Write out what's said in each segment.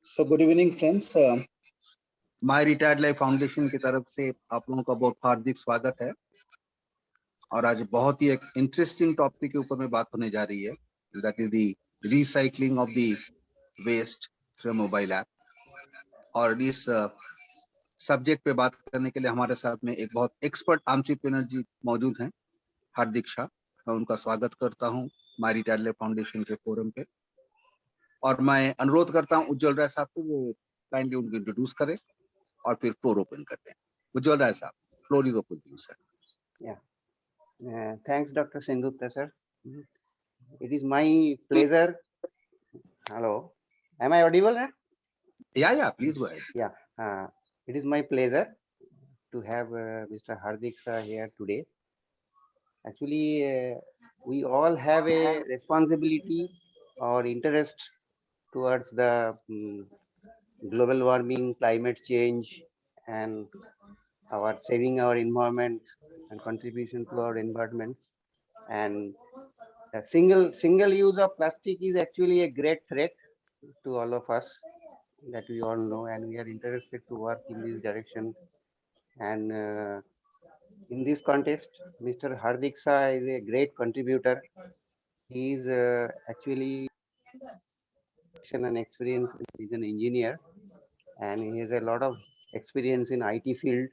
So good evening friends, my retired life foundation की तरफ से आप लोगों का बहुत हार्दिक स्वागत है। और आज बहुत ही एक इंटरेस्टिंग टॉपिक के ऊपर में बात होने जा रही है, that is the recycling of the waste through mobile app. और इस सब्जेक्ट पे बात करने के लिए हमारे साथ में एक बहुत एक्सपर्ट एंटरप्रेन्योर जी मौजूद हैं, हार्दिक शाह। मैं उनका स्वागत करता हूँ माय रिटायर्ड लाइफ फाउंडेशन के फोरम पे। और मैं अनुरोध करता हूँ उज्जवल राय साहब को, वो काइंडली उनको इंट्रोड्यूस करें और फिर फ्लोर ओपन करते हैं। उज्जवल राय साहब, floor is open to you sir. Thanks, Dr. Sengupta, sir. It is my pleasure. Hello, am I audible? Yeah, please go ahead. Yeah, it is my pleasure to have Mr. Hardik sir here today. Actually, we all have a responsibility or interest towards the global warming, climate change, and our saving our environment and contribution to our environment. And the single use of plastic is actually a great threat to all of us, that we all know, and we are interested to work in this direction. And in this context, Mr. Hardik Shah is a great contributor. He is actually an experience. He's an engineer, and he has a lot of experience in IT field,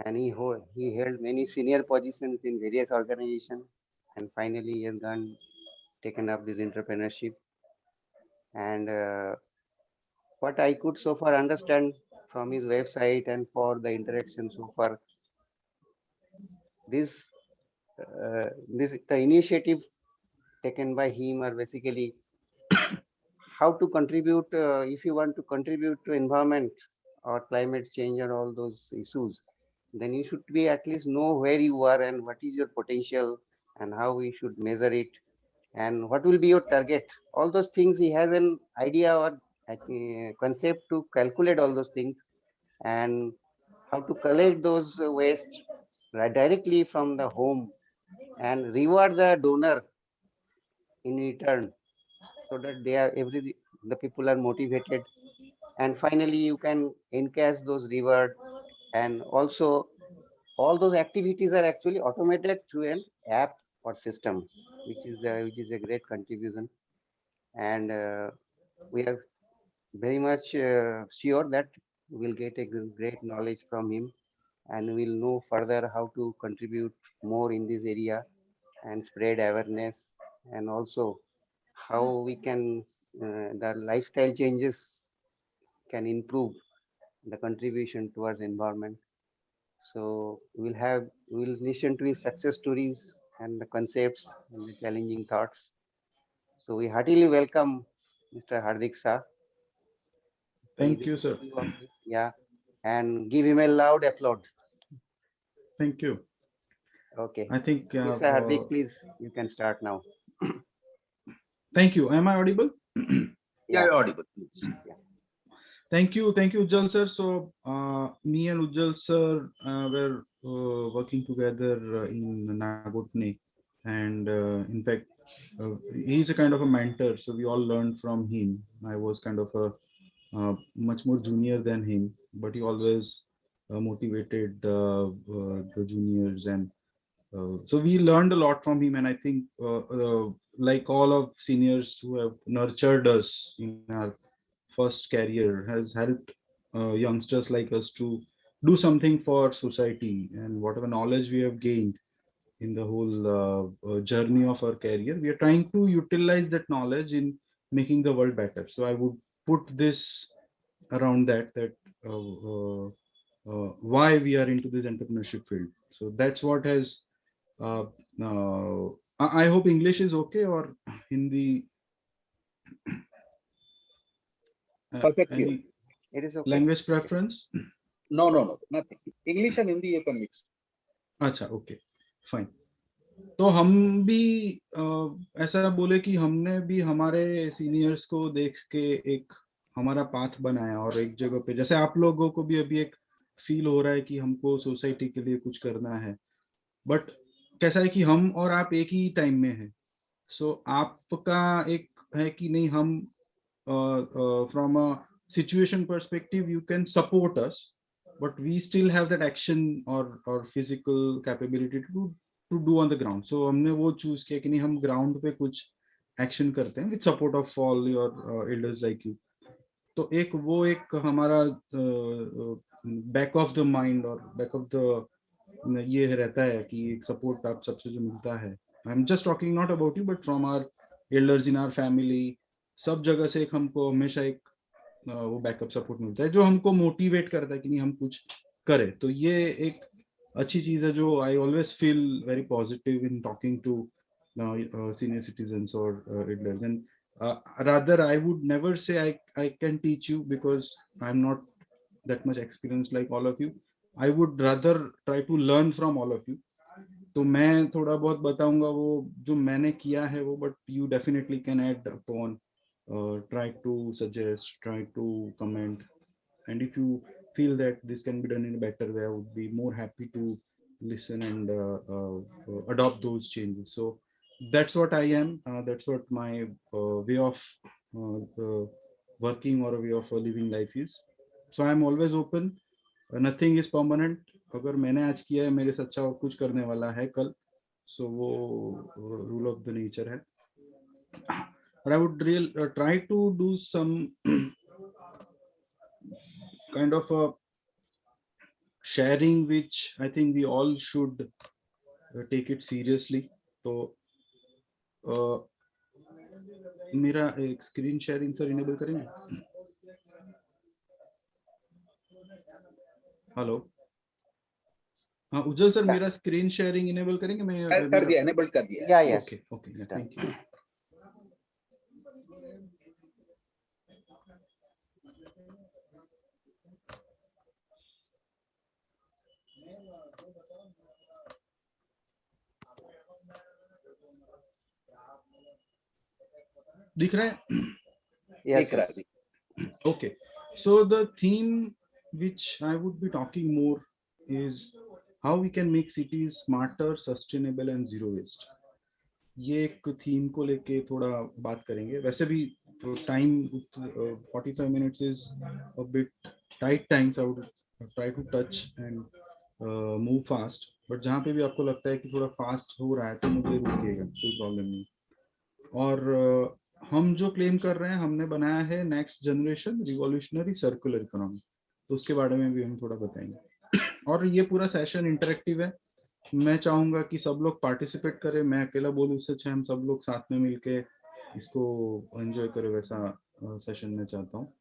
and he held many senior positions in various organizations, and finally he has taken up this entrepreneurship. And what I could so far understand from his website and for the interaction so far, this the initiative taken by him are basically how to contribute. If you want to contribute to environment or climate change and all those issues, then you should be at least know where you are and what is your potential and how we should measure it and what will be your target. All those things he has an idea or concept to calculate all those things, and how to collect those waste directly from the home and reward the donor in return, so that they are the people are motivated, and finally you can encash those reward. And also all those activities are actually automated through an app or system, which is a great contribution. And we are very much sure that we'll get a great knowledge from him, and we'll know further how to contribute more in this area and spread awareness, and also how we can the lifestyle changes can improve the contribution towards environment. So we'll listen to his success stories and the concepts and the challenging thoughts. So we heartily welcome Mr. Hardik Shah. Thank you, sir. Yeah, and give him a loud applause. Thank you. Okay. I think Mr. Hardik, please, you can start now. Thank you. Am I audible? Yeah, you're audible. Please. Yeah. Thank you, Ujjal sir. So me and Ujjal sir were working together in Nagotne, and in fact, he's a kind of a mentor. So we all learned from him. I was kind of a much more junior than him, but he always motivated the juniors, and so we learned a lot from him. And I think like all of seniors who have nurtured us in our first career, has helped youngsters like us to do something for society, and whatever knowledge we have gained in the whole journey of our career, we are trying to utilize that knowledge in making the world better. So I would put this around that why we are into this entrepreneurship field. So that's what has uh, I hope English is okay, or Hindi. Perfect. Any It is okay. language preference? No, nothing. English and Hindi you can mix. अच्छा, okay, fine. तो हम भी ऐसा बोले कि हमने भी हमारे सीनियर्स को देख के एक हमारा पाथ बनाया, और एक जगह पे जैसे आप लोगों को भी अभी एक फील हो रहा है कि हमको सोसाइटी के लिए कुछ करना है, बट कैसा है कि हम और आप एक ही टाइम में हैं। सो आपका एक है कि नहीं, हम from a situation perspective, you can support us, but we still have that action or physical capability to do on the ground. So हमने वो choose किया कि नहीं, हम ground पे कुछ action करते हैं with support of all your elders like you. तो एक हमारा back of the mind और back of the ये रहता है कि एक support आप सबसे जो मिलता है. I'm just talking not about you, but from our elders in our family, सब जगह से एक हमको हमेशा एक वो बैकअप सपोर्ट मिलता है जो हमको मोटिवेट करता है कि नहीं हम कुछ करें. तो ये एक अच्छी चीज है जो I always feel very positive in talking to senior citizens और elders. And rather I would never say I can teach you because I'm not that much experienced like all of you. I would rather try to learn from all of you. तो मैं थोड़ा बहुत बताऊंगा वो जो मैंने किया है वो, but you definitely can add upon, try to suggest, try to comment, and if you feel that this can be done in a better way, I would be more happy to listen and adopt those changes. So that's what I am, that's what my way of working or a way of living life is. So I'm always open. Nothing is permanent. अगर मैंने आज किया है मेरे से अच्छा और कुछ करने वाला है कल, so वो rule of the nature है. But I would try to do some kind of a sharing which I think we all should take it seriously. तो मेरा एक स्क्रीन शेयरिंग सर इनेबल करेंगे? हेलो, हाँ उज्जवल सर, मेरा screen sharing enable करेंगे? मैं कर दिया, इनेबल कर दिया. Yeah, yes. Okay, thank you. दिख रहा है? Yes, दिख रहा yes. है. Okay, so the theme which I would be talking more is how we can make cities smarter, sustainable and zero waste. ये एक थीम को लेके थोड़ा बात करेंगे. वैसे भी time 45 minutes is a bit tight time, so I would try to touch and move fast. but जहाँ पे भी आपको लगता है कि थोड़ा फास्ट हो रहा है तो मुझे रुकिएगा, कोई प्रॉब्लम नहीं. और हम जो क्लेम कर रहे हैं, हमने बनाया है next generation revolutionary circular economy, तो उसके बारे में भी हम थोड़ा बताएंगे. और ये पूरा सेशन इंटरेक्टिव है. मैं चाहूंगा कि सब लोग पार्टिसिपेट करें. मैं अकेला बोलूं उससे अच्छा हम सब लोग साथ में मिलके इसको एंजॉय करें, वैसा सेशन में चाहता हूँ.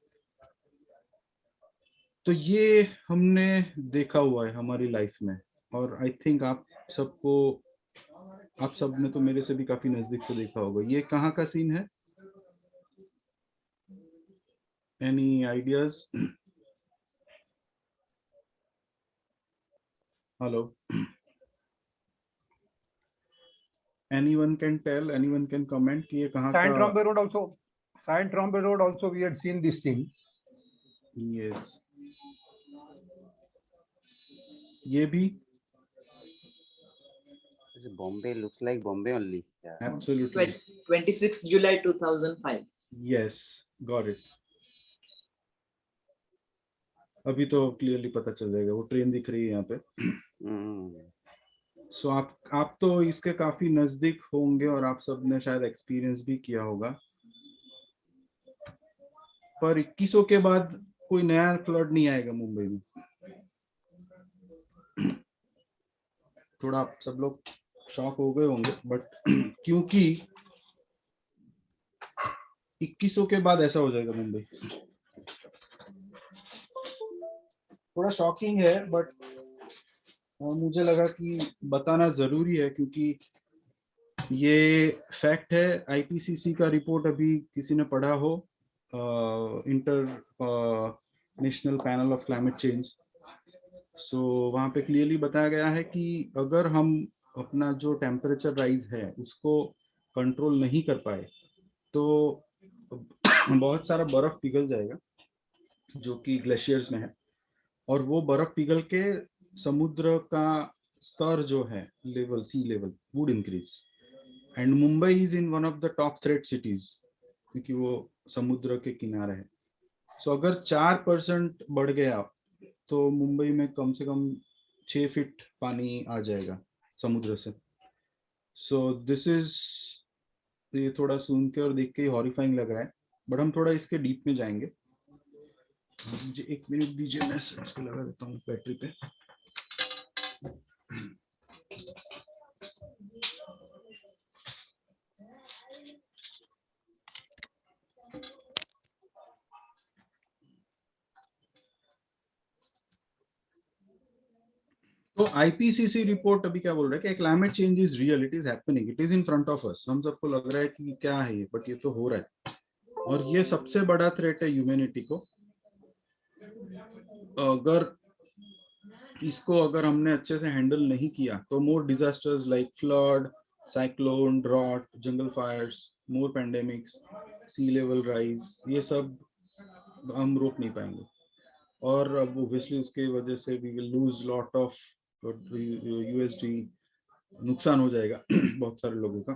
तो ये हमने देखा हुआ है हमारी लाइफ में, और आई थिंक आप सब ने तो मेरे से भी काफी नजदीक से देखा होगा. ये कहाँ का सीन है? Any ideas? Hello. Anyone can tell, anyone can comment कि ये कहाँ का? Saint Rombe Road also we had seen this thing. Yes. ये भी? Bombay looks like Bombay only. Yeah. Absolutely. 26 July 2005. Yes, got it. अभी तो clearly पता चल जाएगा, वो ट्रेन दिख रही है यहाँ पे. सो आप तो इसके काफी नजदीक होंगे और आप सब ने शायद एक्सपीरियंस भी किया होगा. पर 2100 के बाद कोई नया फ्लड नहीं आएगा मुंबई में. थोड़ा आप सब लोग शॉक हो गए होंगे, बट क्योंकि 2100 के बाद ऐसा हो जाएगा मुंबई. थोड़ा शॉकिंग है, बट मुझे लगा कि बताना जरूरी है क्योंकि ये फैक्ट है. आईपीसीसी का रिपोर्ट अभी किसी ने पढ़ा हो, international panel of climate change. So वहाँ पे क्लियरली बताया गया है कि अगर हम अपना जो टेम्परेचर राइज है उसको कंट्रोल नहीं कर पाए तो बहुत सारा बर्फ पिघल जाएगा जो कि ग्लेशियर्स में है, और वो बर्फ पिघल के समुद्र का स्तर जो है level, sea level would increase. And Mumbai is in one of the top threat cities क्योंकि वो समुद्र के किनारे है. सो अगर 4% बढ़ गया तो मुंबई में कम से कम 6 फीट पानी आ जाएगा समुद्र से। सो दिस इज, ये थोड़ा सुन के और देख के हॉरिफाइंग लग रहा है, बट हम थोड़ा इसके डीप में जाएंगे। मुझे 1 मिनट दीजिए, मैं इस पे लगा देता हूँ बैटरी पे। तो आईपीसीसी रिपोर्ट अभी क्या बोल रहा है कि climate change is real, it is happening, it is in front of us. हम सबको लग रहा है कि क्या है ये, बट ये तो हो रहा है और ये सबसे बड़ा थ्रेट है ह्यूमैनिटी को। अगर इसको अगर हमने अच्छे से हैंडल नहीं किया तो more disasters like flood, cyclone, drought, jungle fires, more pandemics, sea level rise, ये सब हम रोक नहीं पाएंगे। और अब ऑब्वियसली उसके वजह से we will lose lot of USD, नुकसान हो जाएगा बहुत सारे लोगों का।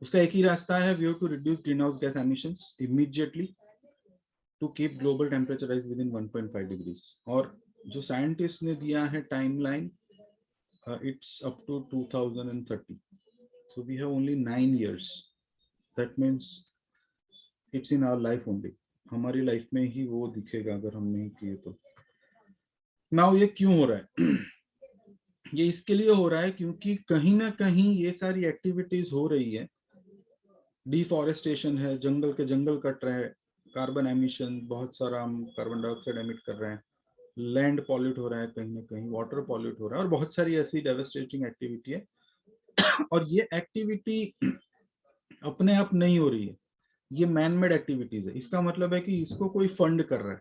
उसका एक ही रास्ता है, we have to reduce green house gas emissions immediately to keep global temperature rise within 1.5 degrees. और जो साइंटिस्ट ने दिया है timeline, it's up to 2030, so we have only 9 years, that means it's in our life only, हमारी life में ही वो दिखेगा अगर हम नहीं किए तो। नाउ ये क्यों हो रहा है? ये इसके लिए हो रहा है क्योंकि कहीं ना कहीं ये सारी एक्टिविटीज हो रही है, डिफॉरेस्टेशन है, जंगल के जंगल कट रहे हैं, कार्बन एमिशन, बहुत सारा हम कार्बन डाइऑक्साइड एमिट कर रहे हैं, लैंड पॉल्यूट हो रहा है, कहीं ना कहीं वाटर पॉल्यूट हो रहा है, और बहुत सारी ऐसी डेवास्टेटिंग एक्टिविटी है। और ये एक्टिविटी अपने आप नहीं हो रही है, ये मैन मेड एक्टिविटीज है। इसका मतलब है कि इसको कोई फंड कर रहा है,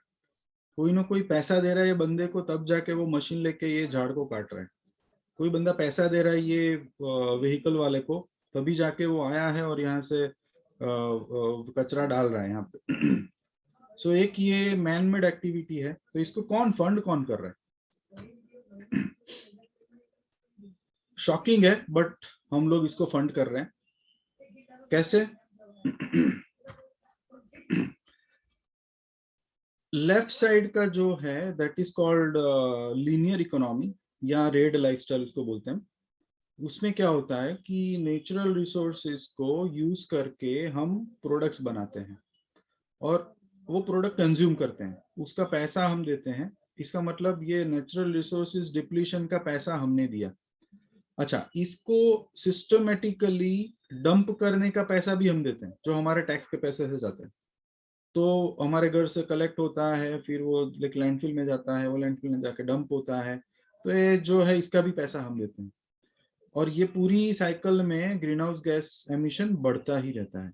कोई ना कोई पैसा दे रहा है ये बंदे को, तब जाके वो मशीन लेके ये झाड़ को काट रहा है। कोई बंदा पैसा दे रहा है ये व्हीकल वाले को, तभी जाके वो आया है और यहाँ से कचरा डाल रहा है यहाँ पे। सो एक ये मैन मेड एक्टिविटी है, तो इसको कौन कर रहा है? शॉकिंग है, बट हम लोग इसको फंड कर रहे हैं। कैसे? लेफ्ट साइड का जो है that is called linear economy या रेड लाइफस्टाइल उसको बोलते हैं। उसमें क्या होता है कि नेचुरल रिसोर्सेज को यूज करके हम प्रोडक्ट्स बनाते हैं और वो प्रोडक्ट कंज्यूम करते हैं, उसका पैसा हम देते हैं। इसका मतलब ये नेचुरल रिसोर्सेज डिप्लीशन का पैसा हमने दिया। अच्छा, इसको सिस्टमेटिकली डंप करने का पैसा भी हम देते हैं, जो हमारे टैक्स के पैसे से जाते हैं। तो हमारे घर से कलेक्ट होता है, फिर वो लैंडफिल में जाता है, वो लैंडफिल में जाके डंप होता है, तो ये जो है इसका भी पैसा हम देते हैं। और ये पूरी साइकिल में ग्रीन हाउस गैस एमिशन बढ़ता ही रहता है।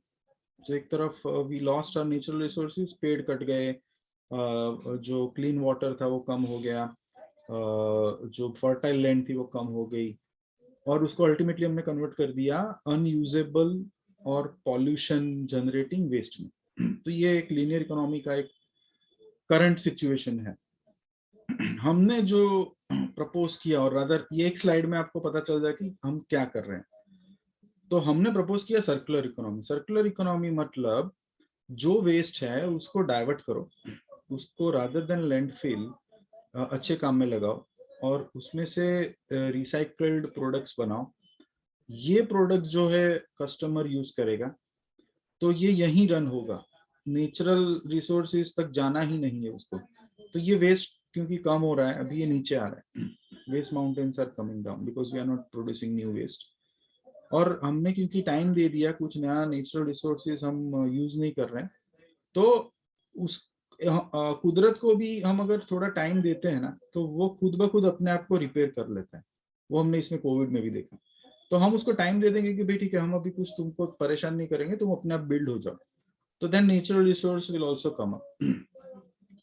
तो एक तरफ we lost our natural resources, पेड़ कट गए, जो क्लीन वाटर था वो कम हो गया, जो फर्टाइल लैंड थी वो कम हो गई, और उसको अल्टीमेटली हमने कन्वर्ट कर दिया अनयूजेबल और पॉल्यूशन जनरेटिंग वेस्ट में। तो ये एक लीनियर इकोनॉमी का एक करंट सिचुएशन है। हमने जो प्रपोज किया, और रादर ये एक स्लाइड में आपको पता चल जाए कि हम क्या कर रहे हैं। तो हमने प्रपोज किया सर्कुलर इकोनॉमी। सर्कुलर इकोनॉमी मतलब जो वेस्ट है उसको डाइवर्ट करो, उसको रादर देन लैंडफिल अच्छे काम में लगाओ और उसमें से रिसाइकल्ड प्रोडक्ट्स बनाओ। ये प्रोडक्ट्स जो है कस्टमर यूज करेगा, तो ये यहीं रन होगा, नेचुरल रिसोर्सेज तक जाना ही नहीं है उसको। तो ये वेस्ट क्योंकि कम हो रहा है, अभी ये नीचे आ रहा है, waste mountains are coming down because we are not producing new waste. और हमने क्योंकि टाइम दे दिया, कुछ नया नेचुरल रिसोर्सेज हम यूज नहीं कर रहे हैं, तो उस कुदरत को भी हम अगर थोड़ा टाइम देते हैं ना, तो वो खुद ब खुद अपने आप को रिपेयर कर लेता है। वो हमने इसमें कोविड में भी देखा। तो हम उसको टाइम दे देंगे कि भाई ठीक है, हम अभी कुछ तुमको परेशान नहीं करेंगे, तुम अपने आप बिल्ड हो जाओ, तो then natural resource will also come up.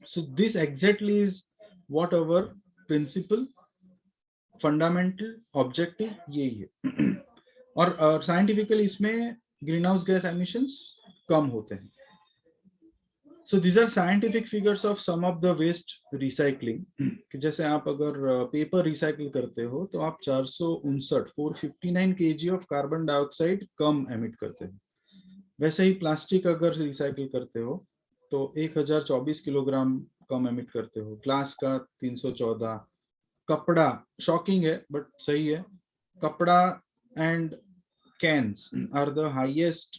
So this exactly is what our principal, fundamental objective यही है। और साइंटिफिकली इसमें ग्रीन हाउस गैस एमिशंस कम होते हैं। So these are scientific figures of some of the waste recycling. कि जैसे आप अगर पेपर रिसाइकल करते हो तो आप 459 kg of carbon dioxide come emit करते हो। वैसे ही प्लास्टिक अगर रिसाइकल करते हो तो 1024 किलोग्राम कम एमिट करते हो। ग्लास का 314। कपड़ा शॉकिंग है बट सही है। कपड़ा and cans are the highest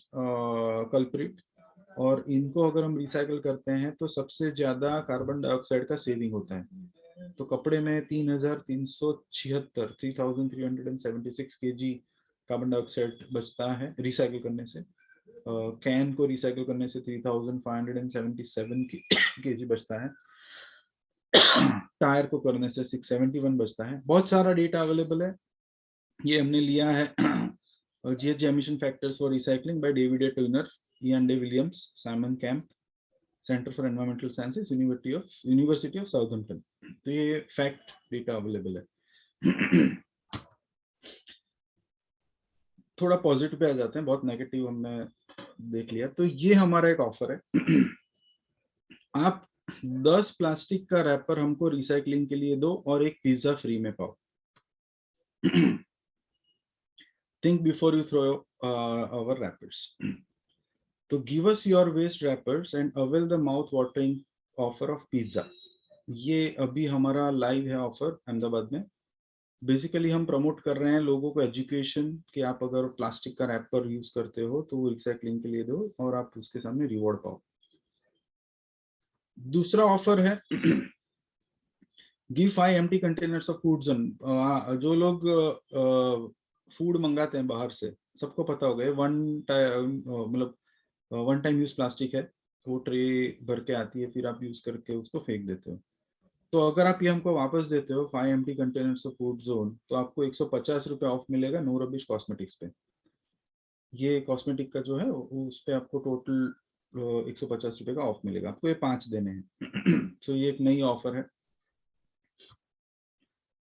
culprit, और इनको अगर हम रिसाइकल करते हैं तो सबसे ज्यादा कार्बन डाइऑक्साइड का सेविंग होता है। तो कपड़े में 3376 3376 केजी कार्बन डाइऑक्साइड बचता है रिसाइकल करने से। कैन को रिसाइकल करने से 3577 केजी बचता है। टायर को करने से 671 बचता है। बहुत सारा डेटा अवेलेबल है, ये हमने लिया है GHG emission factors for recycling by David A. Turner, Ian D. Williams, Simon Camp, Center for Environmental Sciences, University of Southampton। तो ये फैक्ट डेटा अवेलेबल है। थोड़ा पॉजिटिव पे आ जाते हैं, बहुत नेगेटिव हमने देख लिया। तो ये हमारा एक ऑफर है, आप 10 प्लास्टिक का रैपर हमको रिसाइकलिंग के लिए दो और एक पिज्जा फ्री में पाओ। Think before you throw our wrappers. So give us your waste wrappers and avail the mouth-watering offer of pizza. ये अभी हमारा लाइव है ऑफर अहमदाबाद में। बेसिकली हम प्रमोट कर रहे हैं लोगों को एजुकेशन कि आप अगर प्लास्टिक का रैपर यूज करते हो तो वो रिसाइकलिंग के लिए दो और आप उसके सामने रिवॉर्ड पाओ। दूसरा ऑफर है give 5 empty containers of food zone। जो लोग फूड मंगाते हैं बाहर से, सबको पता होगा मतलब वन टाइम यूज प्लास्टिक है, वो ट्रे भर के आती है, फिर आप यूज करके उसको फेंक देते हो। तो अगर आप ये हमको वापस देते हो 5 empty containers of food zone, तो आपको 150 रुपये ऑफ मिलेगा नो रबिश कॉस्मेटिक्स पे। ये कॉस्मेटिक का जो है उस पे आपको टोटल 150 रुपये का ऑफ मिलेगा। आपको ये 5 देने हैं। तो ये एक नई ऑफर है,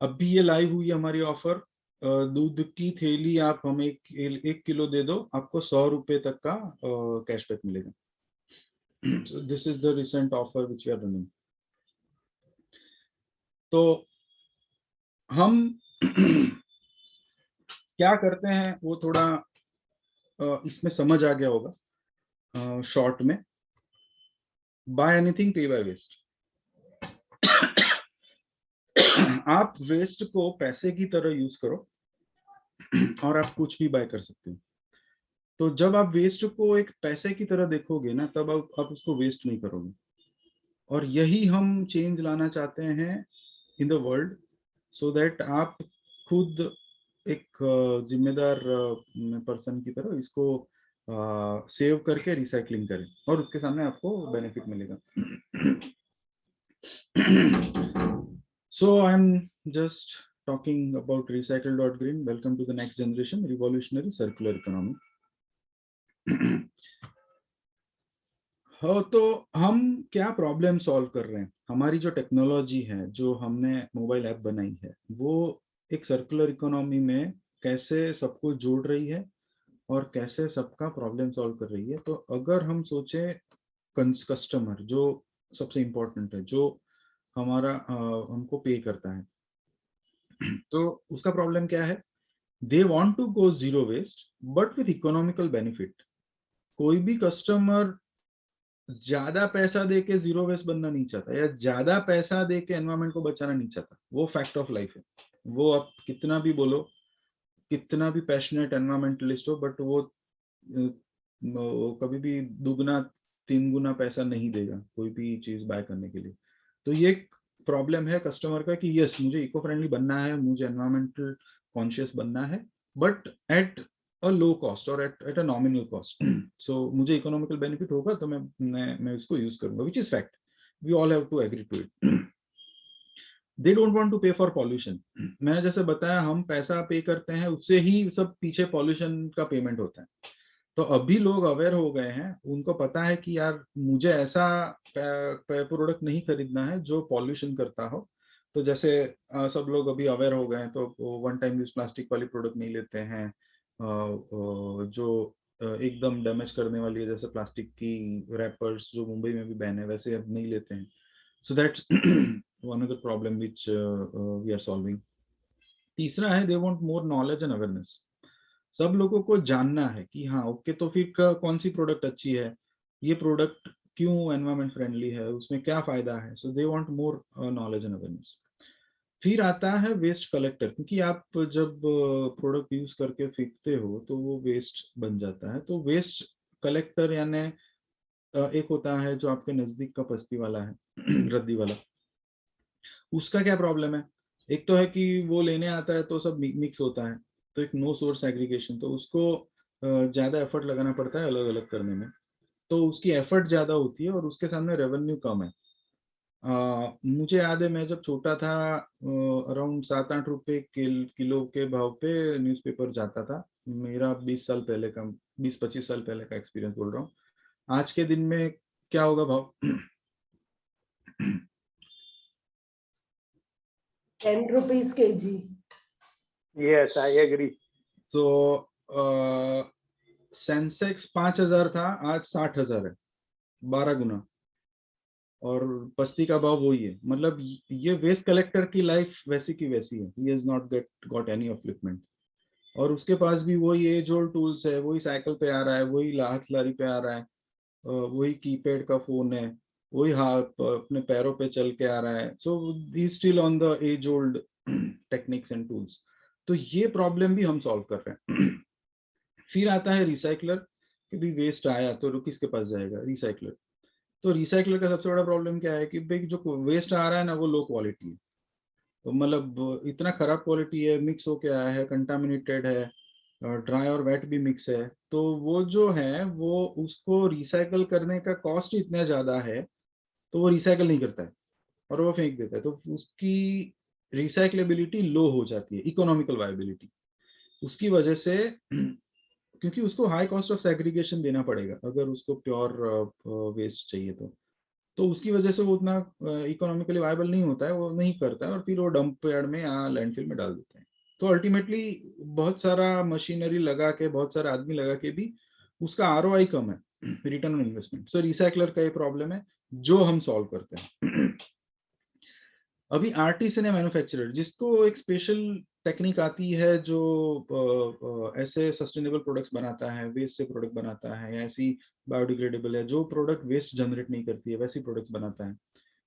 अभी ये लाइव हुई हमारी ऑफर। दूध की थैली आप हमें 1 किलो दे दो, आपको 100 रुपये तक का कैशबैक मिलेगा। So this is the recent offer which we are running। तो हम क्या करते हैं वो थोड़ा इसमें समझ आ गया होगा शॉर्ट में। बाय एनीथिंग पे बाय वेस्ट। आप वेस्ट को पैसे की तरह यूज करो और आप कुछ भी बाय कर सकते हो। तो जब आप वेस्ट को एक पैसे की तरह देखोगे ना, तब आप उसको वेस्ट नहीं करोगे। और यही हम चेंज लाना चाहते हैं in the world, so that आप खुद एक जिम्मेदार पर्सन की तरह इसको सेव करके रिसाइकलिंग करें और उसके सामने आपको बेनिफिट मिलेगा। So I'm just talking about recycle.green. Welcome to the next generation revolutionary circular economy। हाँ, तो हम क्या प्रॉब्लम सॉल्व कर रहे हैं? हमारी जो टेक्नोलॉजी है, जो हमने मोबाइल ऐप बनाई है, वो एक सर्कुलर इकोनॉमी में कैसे सबको जोड़ रही है और कैसे सबका प्रॉब्लम सॉल्व कर रही है। तो अगर हम सोचे कस्टमर जो सबसे इम्पोर्टेंट है, जो हमारा हमको पे करता है, तो उसका प्रॉब्लम क्या है? They want to go zero waste but with economical benefit. कोई भी कस्टमर ज्यादा पैसा दे के जीरो वेस्ट बनना नहीं चाहता, या ज्यादा पैसा दे के एनवायरमेंट को बचाना नहीं चाहता। वो फैक्ट ऑफ लाइफ है। वो आप कितना भी बोलो, कितना भी पैशनेट एनवायरमेंटलिस्ट हो, बट वो कभी भी दुगना 3 गुना पैसा नहीं देगा कोई भी चीज बाय करने के लिए। तो ये प्रॉब्लम है कस्टमर का कि यस, मुझे इको फ्रेंडली बनना है, मुझे एनवायरमेंटल कॉन्शियस बनना है, but at a low cost और at a nominal cost. So मुझे इकोनॉमिकल बेनिफिट होगा तो मैं इसको यूज करूंगा, which is fact. We all have to agree to it. They don't want to pay for pollution. मैंने जैसे बताया, हम पैसा पे करते हैं, उससे ही सब पीछे पॉल्यूशन का पेमेंट होता है। तो अभी लोग अवेयर हो गए हैं, उनको पता है कि यार मुझे ऐसा प्रोडक्ट नहीं खरीदना है जो पॉल्यूशन करता हो। तो जैसे सब लोग अभी अवेयर हो गए हैं, तो वन टाइम यूज प्लास्टिक वाली प्रोडक्ट नहीं लेते हैं, जो एकदम डैमेज करने वाली है, जैसे प्लास्टिक की रैपर्स जो मुंबई में भी बैन है, वैसे अब नहीं लेते हैं। So that's one of the problem which we are solving. तीसरा है, they want more knowledge and awareness. सब लोगों को जानना है कि हाँ ओके, तो फिर कौन सी प्रोडक्ट अच्छी है, ये प्रोडक्ट क्यों एनवायरमेंट फ्रेंडली है, उसमें क्या फायदा है, so they want more knowledge and awareness. फिर आता है वेस्ट कलेक्टर, क्योंकि आप जब प्रोडक्ट यूज करके फेंकते हो तो वो वेस्ट बन जाता है। तो वेस्ट कलेक्टर यानी एक होता है जो आपके नजदीक का बस्ती वाला है रद्दी वाला, उसका क्या प्रॉब्लम है, एक तो है कि वो लेने आता है तो सब मिक्स होता है, तो एक नो सोर्स एग्रीगेशन, तो उसको ज्यादा एफर्ट लगाना पड़ता है अलग अलग करने में, तो उसकी एफर्ट ज्यादा होती है और उसके सामने रेवेन्यू कम है। मुझे याद है मैं जब छोटा था अराउंड 7-8 रुपए किलो के भाव पे न्यूज़पेपर जाता था। मेरा 20 साल पहले का, 20-25 साल पहले का एक्सपीरियंस बोल रहा हूँ। आज के दिन में क्या होगा भाव? 10 rupees kg. Yes, I agree. तो सेंसेक्स 5,000 था, आज 60,000 है, 12 गुना। और पस्ती का भाव वही है। मतलब ये वेस्ट कलेक्टर की लाइफ वैसी की वैसी है, he has not got any upliftment. और उसके पास भी वही एज ओल्ड टूल्स है, वही साइकिल पे आ रहा है, वही हाथ लारी पे आ रहा है, वही कीपैड का फोन है, वही हाथ अपने पैरों पे चल के आ रहा है। So he still on the age old techniques and tools. तो ये प्रॉब्लम भी हम सॉल्व कर रहे हैं। फिर आता है रिसाइकलर, कि भी वेस्ट आया तो किसके पास जाएगा? रिसाइकलर। तो रिसाइकलर का सबसे बड़ा प्रॉब्लम क्या है कि भाई जो वेस्ट आ रहा है ना वो लो क्वालिटी है, तो मतलब इतना खराब क्वालिटी है, मिक्स होके आया है, कंटामिनेटेड है, ड्राई और वेट भी मिक्स है। तो वो जो है वो उसको रिसाइकल करने का कॉस्ट इतना ज्यादा है, तो वो रिसाइकल नहीं करता है और वो फेंक देता है। तो उसकी रिसाइकलेबिलिटी लो हो जाती है, इकोनॉमिकल वायबिलिटी उसकी वजह से क्योंकि उसको हाई कॉस्ट ऑफ सेग्रीगेशन देना पड़ेगा अगर उसको प्योर वेस्ट चाहिए तो उसकी वजह से वो उतना इकोनॉमिकली वायबल नहीं होता है, वो नहीं करता है और फिर वो डंप यार्ड में या लैंडफिल में डाल देते हैं। तो अल्टीमेटली बहुत सारा मशीनरी लगा के, बहुत सारा आदमी लगा के भी उसका आरओआई कम है, return on investment. So recycler का ये प्रॉब्लम है जो हम सॉल्व करते हैं। अभी आर्टिसन या मैन्युफैक्चरर जिसको एक स्पेशल टेक्निक आती है, जो ऐसे सस्टेनेबल प्रोडक्ट्स बनाता है, वेस्ट से प्रोडक्ट बनाता है, या ऐसी बायोडिग्रेडेबल है जो प्रोडक्ट वेस्ट जनरेट नहीं करती है वैसी प्रोडक्ट्स बनाता है।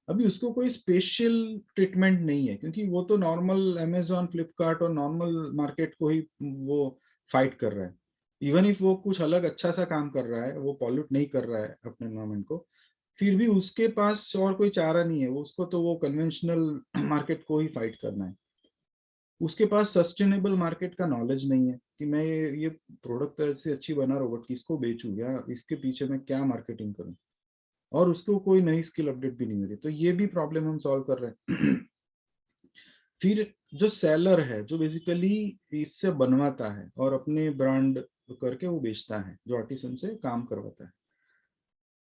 अभी उसको कोई स्पेशल ट्रीटमेंट नहीं है, क्योंकि वो तो नॉर्मल अमेजोन, फ्लिपकार्ट और नॉर्मल मार्केट को ही वो फाइट कर रहा है। इवन इफ वो कुछ अलग अच्छा सा काम कर रहा है, वो पॉल्यूट नहीं कर रहा है अपने एनवायरमेंट को, फिर भी उसके पास और कोई चारा नहीं है, उसको तो वो कन्वेंशनल मार्केट को ही फाइट करना है। उसके पास सस्टेनेबल मार्केट का नॉलेज नहीं है कि मैं ये प्रोडक्ट ऐसे अच्छी बना रहा हूँ बट किसको बेचूं या इसके पीछे मैं क्या मार्केटिंग करूं, और उसको कोई नई स्किल अपडेट भी नहीं मिली। तो ये भी प्रॉब्लम हम सॉल्व कर रहे हैं। फिर जो सेलर है, जो बेसिकली इससे बनवाता है और अपने ब्रांड करके वो बेचता है, जो आर्टिसन से काम करवाता है,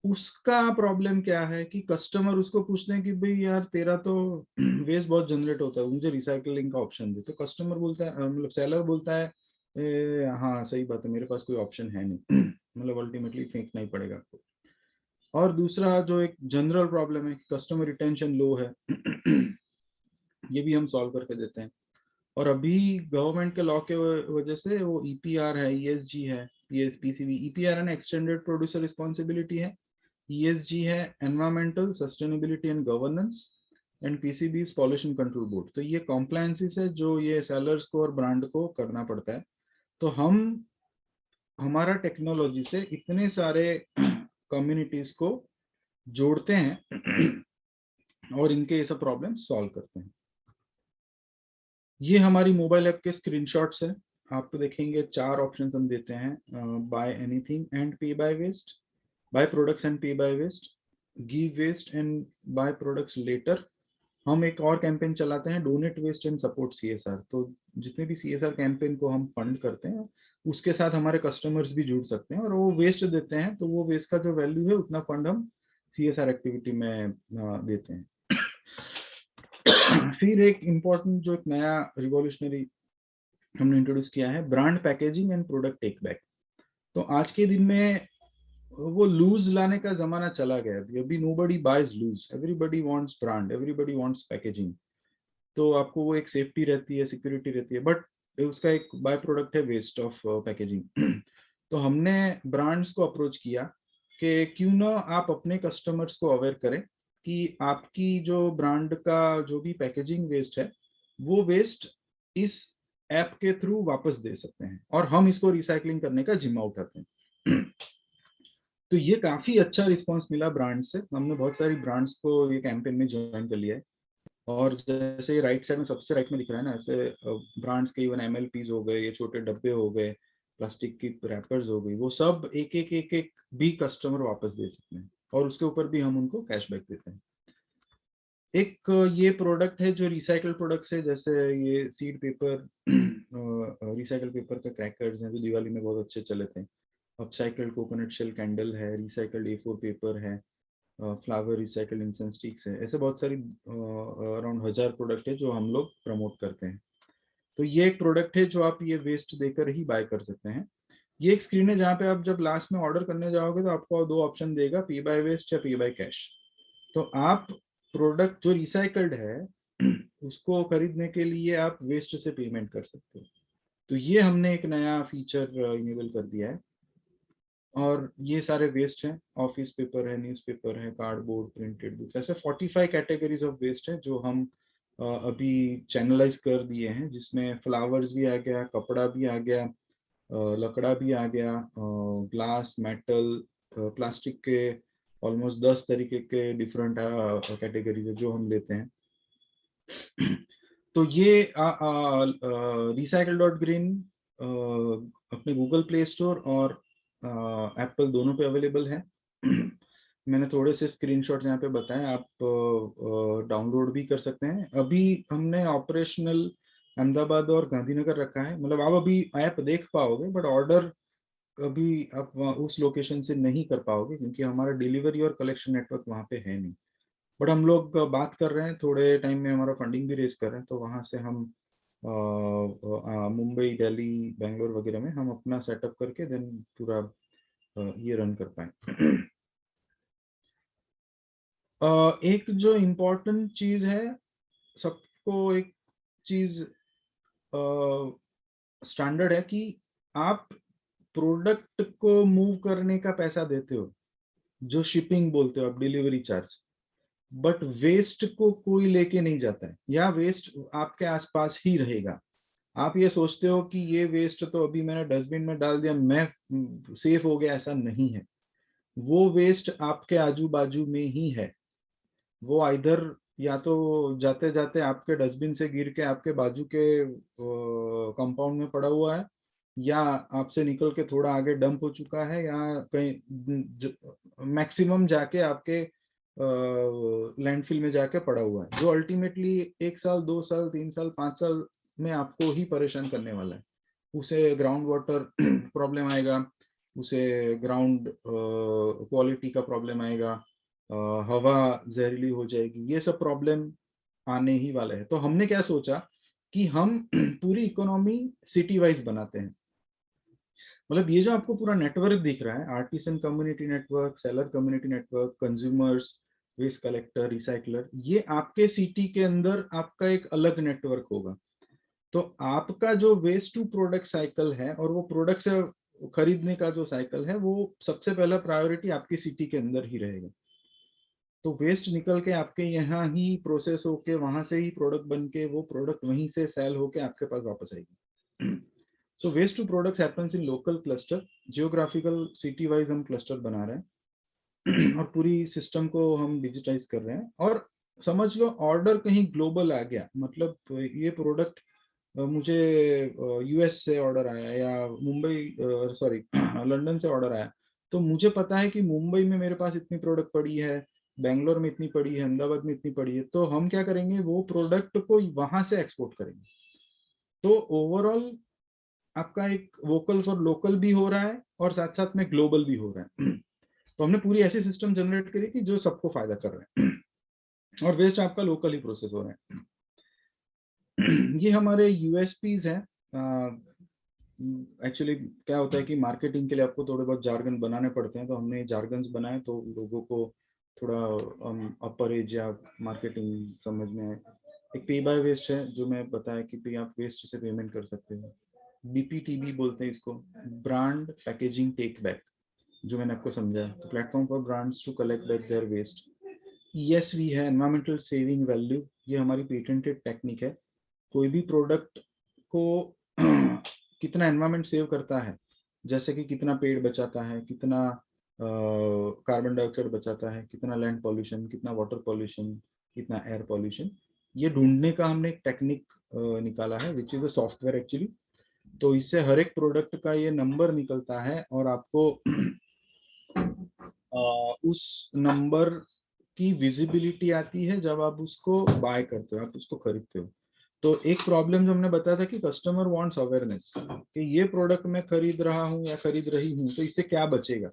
उसका प्रॉब्लम क्या है कि कस्टमर उसको पूछते हैं कि भाई यार तेरा तो वेस्ट बहुत जनरेट होता है, मुझे रिसाइकलिंग का ऑप्शन दे। तो कस्टमर बोलता है, मतलब सेलर बोलता है, हाँ सही बात है, मेरे पास कोई ऑप्शन है नहीं। मतलब अल्टीमेटली फेंकना ही पड़ेगा आपको। और दूसरा जो एक जनरल प्रॉब्लम है, कस्टमर रिटेंशन लो है, ये भी हम सॉल्व करके देते हैं। और अभी गवर्नमेंट के लॉ के वजह से वो ईपीआर है, ईएसजी है, पीसीबी। ईपीआर है एक्सटेंडेड प्रोड्यूसर रिस्पॉन्सिबिलिटी है, ESG है environmental sustainability and governance, and PCB is pollution control board. तो ये कॉम्प्लायंसेस है जो ये सेलर्स को और ब्रांड को करना पड़ता है। तो हम हमारा टेक्नोलॉजी से इतने सारे कम्युनिटीज को जोड़ते हैं और इनके ये सब प्रॉब्लम सॉल्व करते हैं। ये हमारी मोबाइल ऐप के स्क्रीनशॉट्स है। आपको देखेंगे 4 ऑप्शन हम देते हैं, buy anything and pay by waste, buy products and pay by waste, give waste and buy products later. हम एक और कैंपेन चलाते हैं, donate waste and support CSR। तो जितने भी CSR कैंपेन को हम फंड करते हैं उसके साथ हमारे कस्टमर्स भी जुड़ सकते हैं, और वो वेस्ट देते हैं तो वो वेस्ट का जो वैल्यू है उतना फंड हम CSR एक्टिविटी में देते हैं। फिर एक इम्पोर्टेंट जो एक नया रिवॉल्यूशनरी हमने इंट्रोड्यूस किया है, brand packaging and product take back. तो आज के दिन में वो लूज लाने का जमाना चला गया। अभी nobody buys loose, everybody wants brand, everybody wants packaging. तो आपको वो एक सेफ्टी रहती है, सिक्योरिटी रहती है, बट उसका एक बाय प्रोडक्ट है वेस्ट ऑफ पैकेजिंग। तो हमने ब्रांड्स को अप्रोच किया कि क्यों ना आप अपने कस्टमर्स को अवेयर करें कि आपकी जो ब्रांड का जो भी पैकेजिंग वेस्ट है वो वेस्ट इस ऐप के थ्रू वापस दे सकते हैं और हम इसको रिसाइकलिंग करने का जिम्मा उठाते हैं। तो ये काफी अच्छा रिस्पांस मिला ब्रांड से, हमने बहुत सारी ब्रांड्स को ये कैंपेन में ज्वाइन कर लिया है। और जैसे राइट साइड में सबसे राइट में दिख रहा है ना, ऐसे ब्रांड्स के इवन MLPs हो गए, ये छोटे डब्बे हो गए, प्लास्टिक की रैपर्स हो गई, वो सब एक भी कस्टमर वापस दे सकते हैं और उसके ऊपर भी हम उनको कैशबैक देते हैं। एक ये प्रोडक्ट है जो रिसाइकल प्रोडक्ट्स है, जैसे ये सीड पेपर, रिसाइकल पेपर का क्रैकर्स हैं जो दिवाली में बहुत अच्छे चले थे। अपसाइकल्ड कोकोनट शेल कैंडल है, रिसाइकल्ड A4 पेपर है, फ्लावर रिसाइकल इंसेंस स्टिक्स है, ऐसे बहुत सारी अराउंड 1000 प्रोडक्ट है जो हम लोग प्रमोट करते हैं। तो ये एक प्रोडक्ट है जो आप ये वेस्ट देकर ही बाय कर सकते हैं। ये एक स्क्रीन है जहाँ पे आप जब लास्ट में ऑर्डर करने जाओगे तो आपको दो ऑप्शन देगा, पे बाय वेस्ट या पे बाय कैश। तो आप प्रोडक्ट जो रिसाइकल्ड है उसको खरीदने के लिए आप वेस्ट से पेमेंट कर सकते हो। तो ये हमने एक नया फीचर इनेबल कर दिया है। और ये सारे वेस्ट हैं, ऑफिस पेपर है, न्यूज़पेपर है, कार्डबोर्ड, प्रिंटेड बुक्स, ऐसे 45 कैटेगरीज ऑफ वेस्ट है जो हम अभी चैनलाइज कर दिए हैं, जिसमें फ्लावर्स भी आ गया, कपड़ा भी आ गया, लकड़ा भी आ गया, ग्लास, मेटल, प्लास्टिक के ऑलमोस्ट 10 तरीके के डिफरेंट कैटेगरीज है जो हम लेते हैं। तो ये recycle.green अपने गूगल प्ले स्टोर और एप्पल दोनों पे अवेलेबल है। मैंने थोड़े से स्क्रीनशॉट यहाँ पे बताए, आप डाउनलोड भी कर सकते हैं। अभी हमने ऑपरेशनल अहमदाबाद और गांधीनगर रखा है, मतलब आप अभी ऐप देख पाओगे बट ऑर्डर अभी आप उस लोकेशन से नहीं कर पाओगे क्योंकि हमारा डिलीवरी और कलेक्शन नेटवर्क वहाँ पे है नहीं। बट हम लोग बात कर रहे हैं, थोड़े टाइम में हमारा फंडिंग भी रेज कर रहे हैं, तो वहाँ से हम मुंबई, दिल्ली, बेंगलोर वगैरह में हम अपना सेटअप करके देन पूरा ये रन कर पाए। एक जो इम्पोर्टेंट चीज है, सबको एक चीज स्टैंडर्ड है कि आप प्रोडक्ट को मूव करने का पैसा देते हो, जो शिपिंग बोलते हो आप, डिलीवरी चार्ज, बट वेस्ट को कोई लेके नहीं जाता है, या वेस्ट आपके आसपास ही रहेगा। आप ये सोचते हो कि ये वेस्ट तो अभी मैंने डस्टबिन में डाल दिया, मैं सेफ हो गया, ऐसा नहीं है। वो वेस्ट आपके आजू बाजू में ही है। वो इधर या तो जाते जाते आपके डस्टबिन से गिर के आपके बाजू के कंपाउंड में पड़ा हुआ है, या आपसे निकल के थोड़ा आगे डंप हो चुका है, या कहीं मैक्सिमम जाके आपके लैंडफिल में जाके पड़ा हुआ है, जो अल्टीमेटली 1 साल, 2 साल, 3 साल, 5 साल में आपको ही परेशान करने वाला है। उसे ग्राउंड वाटर प्रॉब्लम आएगा, उसे ग्राउंड क्वालिटी का प्रॉब्लम आएगा, हवा जहरीली हो जाएगी, ये सब प्रॉब्लम आने ही वाले हैं। तो हमने क्या सोचा कि हम पूरी इकोनॉमी सिटी वाइज बनाते हैं। मतलब ये जो आपको पूरा नेटवर्क दिख रहा है, artisan community network, seller community network, consumers, waste collector, recycler, ये आपके सिटी के अंदर आपका एक अलग नेटवर्क होगा। तो आपका जो वेस्ट टू प्रोडक्ट साइकिल है और वो प्रोडक्ट से खरीदने का जो साइकिल है, वो सबसे पहला प्रायोरिटी आपकी सिटी के अंदर ही रहेगा। तो वेस्ट निकल के आपके यहाँ ही प्रोसेस होके, वहां से ही प्रोडक्ट बन के, वो प्रोडक्ट वहीं से सेल होके आपके पास वापस आएगी। So waste to products happens in local cluster, geographical city wise हम क्लस्टर बना रहे हैं और पूरी सिस्टम को हम डिजिटाइज कर रहे हैं। और समझ लो ऑर्डर कहीं ग्लोबल आ गया, मतलब ये प्रोडक्ट मुझे US से ऑर्डर आया या मुंबई, सॉरी लंदन से ऑर्डर आया, तो मुझे पता है कि मुंबई में मेरे पास इतनी प्रोडक्ट पड़ी है, बेंगलोर में इतनी पड़ी है, अहमदाबाद में इतनी पड़ी है, तो हम क्या करेंगे, वो प्रोडक्ट को वहां से एक्सपोर्ट करेंगे। तो ओवरऑल आपका एक वोकल फॉर लोकल भी हो रहा है और साथ साथ में ग्लोबल भी हो रहा है। तो हमने पूरी ऐसी सिस्टम जनरेट करी कि जो सबको फायदा कर रहे हैं और वेस्ट आपका लोकल ही प्रोसेस हो रहा है। ये हमारे USPs हैं। एक्चुअली क्या होता है कि मार्केटिंग के लिए आपको थोड़े बहुत जार्गन बनाने पड़ते हैं, तो हमने जार्गन्स बनाए तो लोगों को थोड़ा अपर एज या मार्केटिंग समझ में आए। एक पे बाय वेस्ट है जो मैं बताया कि भाई आप वेस्ट से पेमेंट कर सकते हैं, BPTB बोलते हैं इसको, ब्रांड पैकेजिंग टेक बैक। जो मैंने आपको समझाया, तो platform for brands to collect back their waste. ESV है, एनवायरमेंटल सेविंग वैल्यू, ये हमारी पेटेंटेड टेक्निक है। कोई भी प्रोडक्ट को कितना एनवायरमेंट सेव करता है, जैसे कि कितना पेड़ बचाता है, कितना कार्बन डाइऑक्साइड बचाता है, कितना लैंड पॉल्यूशन, कितना वाटर पॉल्यूशन, कितना एयर पॉल्यूशन, ये ढूंढने का हमने एक टेक्निक निकाला है, which is a software actually. तो इससे हर एक प्रोडक्ट का ये नंबर निकलता है और आपको उस नंबर की विजिबिलिटी आती है जब आप उसको बाय करते हो, आप उसको खरीदते हो। तो एक प्रॉब्लम जो हमने बताया था कि कस्टमर वांट्स अवेयरनेस कि ये प्रोडक्ट मैं खरीद रहा हूँ या खरीद रही हूँ तो इससे क्या बचेगा,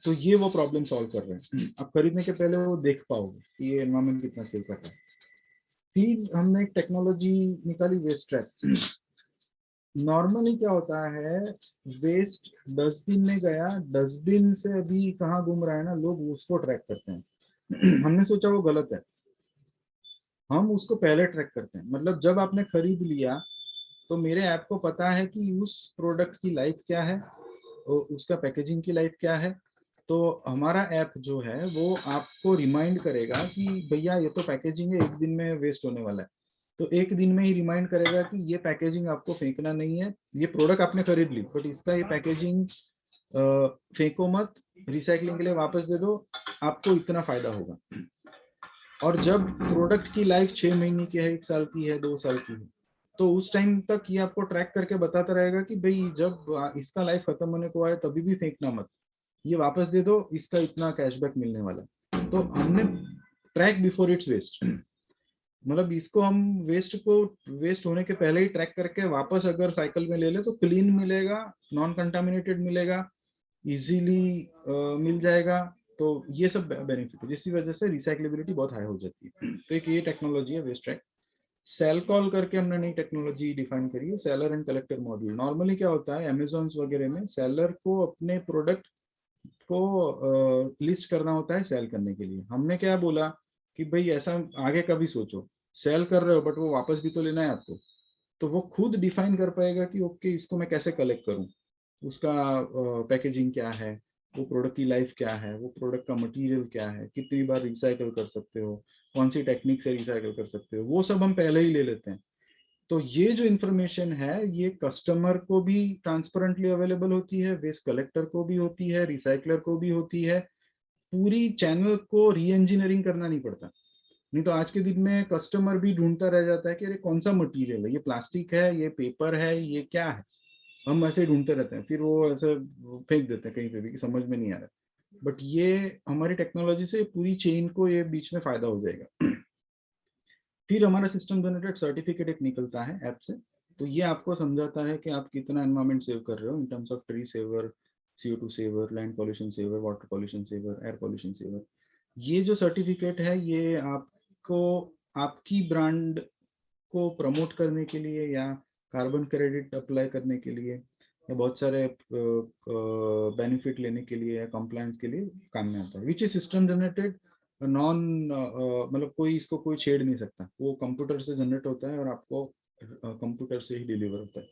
तो ये वो प्रॉब्लम सॉल्व कर रहे हैं। अब खरीदने के पहले वो देख पाओगे कि ये एनवायरमेंट कितना सेव कर रहा है। फिर हमने एक टेक्नोलॉजी निकाली, वेस्ट ट्रैक। नॉर्मली क्या होता है, वेस्ट डस्टबिन में गया, डस्टबिन से अभी कहाँ घूम रहा है ना, लोग उसको ट्रैक करते हैं। हमने सोचा वो गलत है, हम उसको पहले ट्रैक करते हैं। मतलब जब आपने खरीद लिया तो मेरे ऐप को पता है कि उस प्रोडक्ट की लाइफ क्या है, उसका पैकेजिंग की लाइफ क्या है। तो हमारा ऐप जो है वो आपको रिमाइंड करेगा कि भैया ये तो पैकेजिंग है, एक दिन में वेस्ट होने वाला है। तो एक दिन में ही रिमाइंड करेगा कि ये पैकेजिंग आपको फेंकना नहीं है, ये प्रोडक्ट आपने खरीद ली बट इसका ये पैकेजिंग फेंको मत, रिसाइकलिंग के लिए वापस दे दो, आपको इतना फायदा होगा। और जब प्रोडक्ट की लाइफ 6 महीने की है, 1 साल की है, 2 साल की है, तो उस टाइम तक ये आपको ट्रैक करके बताता रहेगा कि भाई जब इसका लाइफ खत्म होने को आए तभी भी फेंकना मत, ये वापस दे दो, इसका इतना कैशबैक मिलने वाला है। तो हमने ट्रैक बिफोर इट्स वेस्ट, मतलब इसको हम वेस्ट होने के पहले ही ट्रैक करके वापस अगर साइकिल में ले ले तो क्लीन मिलेगा, नॉन कंटामिनेटेड मिलेगा, इजीली मिल जाएगा। तो ये सब बेनिफिट है जिसकी वजह से रिसाइक्लेबिलिटी बहुत हाई हो जाती है। तो एक ये टेक्नोलॉजी है वेस्ट ट्रैक। सेल कॉल करके हमने नई टेक्नोलॉजी डिफाइन करी है, seller and collector module. Normally क्या होता है, अमेजोन वगैरह में सेलर को अपने प्रोडक्ट को लिस्ट करना होता है सेल करने के लिए। हमने क्या बोला कि भाई ऐसा आगे कभी सोचो, सेल कर रहे हो बट वो वापस भी तो लेना है आपको, तो वो खुद डिफाइन कर पाएगा कि ओके इसको मैं कैसे कलेक्ट करूं, उसका पैकेजिंग क्या है, वो प्रोडक्ट की लाइफ क्या है, वो प्रोडक्ट का मटेरियल क्या है, कितनी बार रिसाइकल कर सकते हो, कौन सी टेक्निक से रिसाइकल कर सकते हो, वो सब हम पहले ही ले लेते हैं। तो ये जो इंफॉर्मेशन है ये कस्टमर को भी ट्रांसपेरेंटली अवेलेबल होती है, वेस्ट कलेक्टर को भी होती है, रिसाइकलर को भी होती है। पूरी चैनल को री इंजीनियरिंग करना नहीं पड़ता। नहीं तो आज के दिन में कस्टमर भी ढूंढता रह जाता है कि अरे कौन सा मटेरियल है, ये प्लास्टिक है, ये पेपर है, ये क्या है, हम ऐसे ढूंढते रहते हैं, फिर वो ऐसे फेंक देते हैं कहीं पे भी कि समझ में नहीं आ रहा। बट ये हमारी टेक्नोलॉजी से पूरी चेन को ये बीच में फायदा हो जाएगा। फिर हमारा सिस्टम जनरेटेड सर्टिफिकेट एक निकलता है ऐप से, तो ये आपको समझाता है कि आप कितना एनवायरमेंट सेव कर रहे हो in terms of tree saver, CO2 saver, land pollution saver, water pollution saver, air pollution saver. ये जो सर्टिफिकेट है ये आपको आपकी ब्रांड को प्रमोट करने के लिए या कार्बन क्रेडिट अप्लाई करने के लिए या बहुत सारे बेनिफिट लेने के लिए या कंप्लायंस के लिए काम में आता है, which is system generated, non मतलब कोई इसको कोई छेड़ नहीं सकता, वो कंप्यूटर से जनरेट होता है और आपको कंप्यूटर से ही डिलीवर होता है।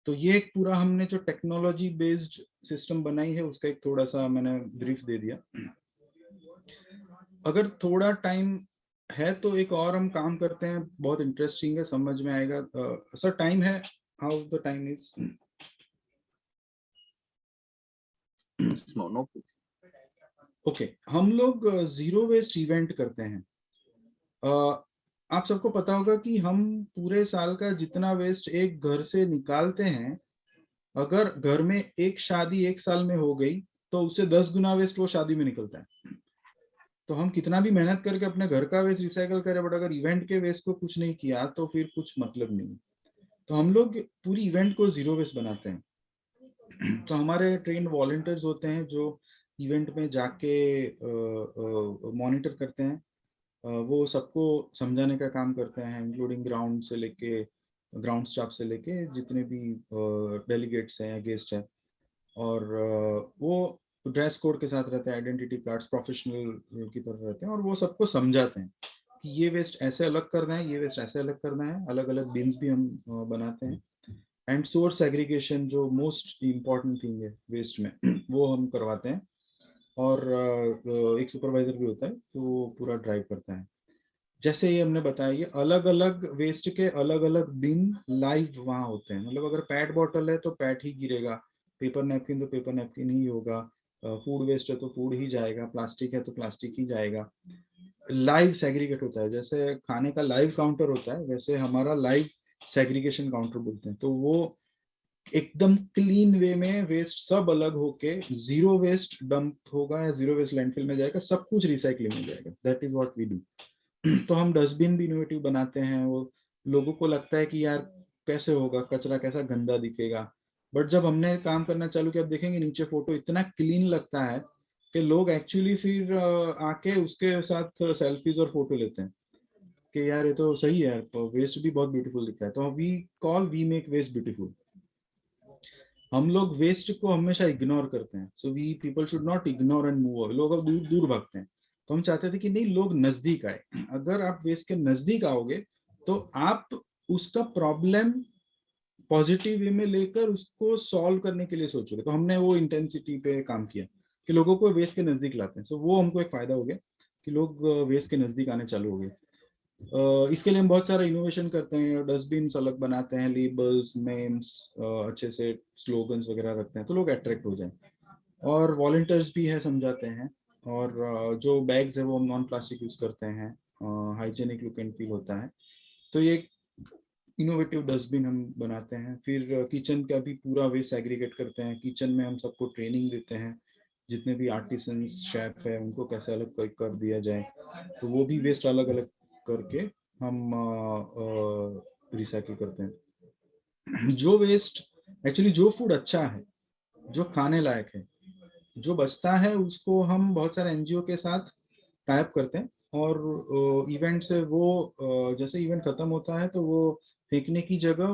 तो ये एक पूरा हमने जो टेक्नोलॉजी बेस्ड सिस्टम बनाई है उसका एक थोड़ा सा मैंने ब्रीफ दे दिया। अगर थोड़ा टाइम है तो एक और हम काम करते हैं, बहुत इंटरेस्टिंग है, समझ में आएगा। सर टाइम है, how the time is? No, please. Okay, हम लोग जीरो वेस्ट इवेंट करते हैं। आप सबको पता होगा कि हम पूरे साल का जितना वेस्ट एक घर से निकालते हैं, अगर घर में एक शादी 1 साल में हो गई तो उससे 10 गुना वेस्ट वो शादी में निकलता है। तो हम कितना भी मेहनत करके अपने घर का वेस्ट रिसाइकल करें बट अगर इवेंट के वेस्ट को कुछ नहीं किया तो फिर कुछ मतलब नहीं। तो हम लोग पूरी इवेंट को जीरो वेस्ट बनाते हैं। तो हमारे ट्रेन्ड वॉलंटियर्स होते हैं जो इवेंट में जाके मॉनिटर करते हैं, वो सबको समझाने का काम करते हैं, इंक्लूडिंग ग्राउंड से लेके ग्राउंड स्टाफ से लेके जितने भी डेलीगेट्स हैं, गेस्ट हैं। और वो ड्रेस कोड के साथ रहते हैं, आइडेंटिटी कार्ड्स प्रोफेशनल की तरह रहते हैं और वो सबको समझाते हैं कि ये वेस्ट ऐसे अलग करना है, ये वेस्ट ऐसे अलग करना है। अलग अलग बिन्स भी हम बनाते हैं एंड सोर्स सेग्रीगेशन जो मोस्ट इम्पॉर्टेंट थिंग है वेस्ट में वो हम करवाते हैं। और एक सुपरवाइजर भी होता है तो वो पूरा ड्राइव करता है। जैसे ये हमने बताया, ये अलग अलग वेस्ट के अलग अलग बिन लाइव वहाँ होते हैं। मतलब अगर पैट बॉटल है तो पैट ही गिरेगा, पेपर नैपकिन तो पेपर नैपकिन ही होगा, फूड वेस्ट है तो फूड ही जाएगा, प्लास्टिक है तो प्लास्टिक ही जाएगा। लाइव सेग्रीगेट होता है, जैसे खाने का लाइव काउंटर होता है वैसे हमारा लाइव सेग्रीगेशन काउंटर बोलते हैं। तो वो एकदम क्लीन वे में वेस्ट सब अलग होके जीरो वेस्ट डंप होगा या जीरो वेस्ट लैंडफिल में जाएगा, सब कुछ रिसाइकलिंग में जाएगा। That is what we do. तो हम डस्टबिन भी इनोवेटिव बनाते हैं। वो लोगों को लगता है कि यार कैसे होगा, कचरा कैसा गंदा दिखेगा, बट जब हमने काम करना चालू किया, आप देखेंगे नीचे फोटो इतना क्लीन लगता है कि लोग एक्चुअली फिर आके उसके साथ सेल्फीज और फोटो लेते हैं कि यार ये तो सही है, तो वेस्ट भी बहुत ब्यूटीफुल दिखता है। तो वी मेक वेस्ट ब्यूटीफुल। हम लोग वेस्ट को हमेशा इग्नोर करते हैं। So we people should not ignore and move away. लोग अब दूर दूर भागते हैं, तो हम चाहते थे कि नहीं, लोग नजदीक आए। अगर आप वेस्ट के नजदीक आओगे तो आप उसका प्रॉब्लम पॉजिटिव वे में लेकर उसको सॉल्व करने के लिए सोचोगे। तो हमने वो इंटेंसिटी पे काम किया कि लोगों को वेस्ट के नजदीक लाते हैं। सो वो हमको एक फायदा हो गया कि लोग वेस्ट के नजदीक आने चालू हो गए। इसके लिए हम बहुत सारा इनोवेशन करते हैं, डस्टबिन अलग बनाते हैं, लेबल्स, नेम्स, अच्छे से स्लोगन्स वगैरह रखते हैं तो लोग अट्रैक्ट हो जाएं। और वॉलंटियर्स भी है, समझाते हैं। और जो बैग्स है वो हम नॉन प्लास्टिक यूज करते हैं, हाइजेनिक लुक एंड फील होता है। तो ये इनोवेटिव डस्टबिन हम बनाते हैं। फिर किचन का भी पूरा वेस्ट एग्रीगेट करते हैं। किचन में हम सबको ट्रेनिंग देते हैं, जितने भी आर्टिसंस शेफ है उनको कैसे अलग कर दिया जाए। तो वो भी वेस्ट अलग अलग करके हम रिसाइकिल करते हैं। जो वेस्ट एक्चुअली, जो फूड अच्छा है, जो खाने लायक है, जो बचता है उसको हम बहुत सारे एनजीओ के साथ टाइप करते हैं। और इवेंट से वो जैसे इवेंट खत्म होता है तो वो फेंकने की जगह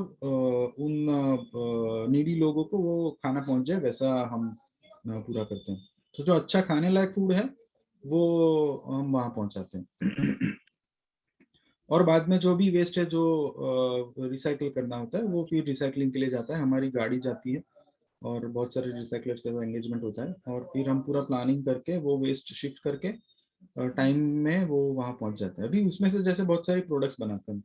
उन नीडी लोगों को वो खाना पहुंच जाए, वैसा हम पूरा करते हैं। तो जो अच्छा खाने लायक फूड है वो हम वहाँ पहुंचाते हैं। और बाद में जो भी वेस्ट है जो रिसाइकिल करना होता है वो फिर रिसाइकलिंग के लिए जाता है। हमारी गाड़ी जाती है और बहुत सारे रिसाइकलर्स का एंगेजमेंट होता है, और फिर हम पूरा प्लानिंग करके वो वेस्ट शिफ्ट करके टाइम में वो वहाँ पहुँच जाता है। अभी उसमें से जैसे बहुत सारे प्रोडक्ट्स बनाते हैं।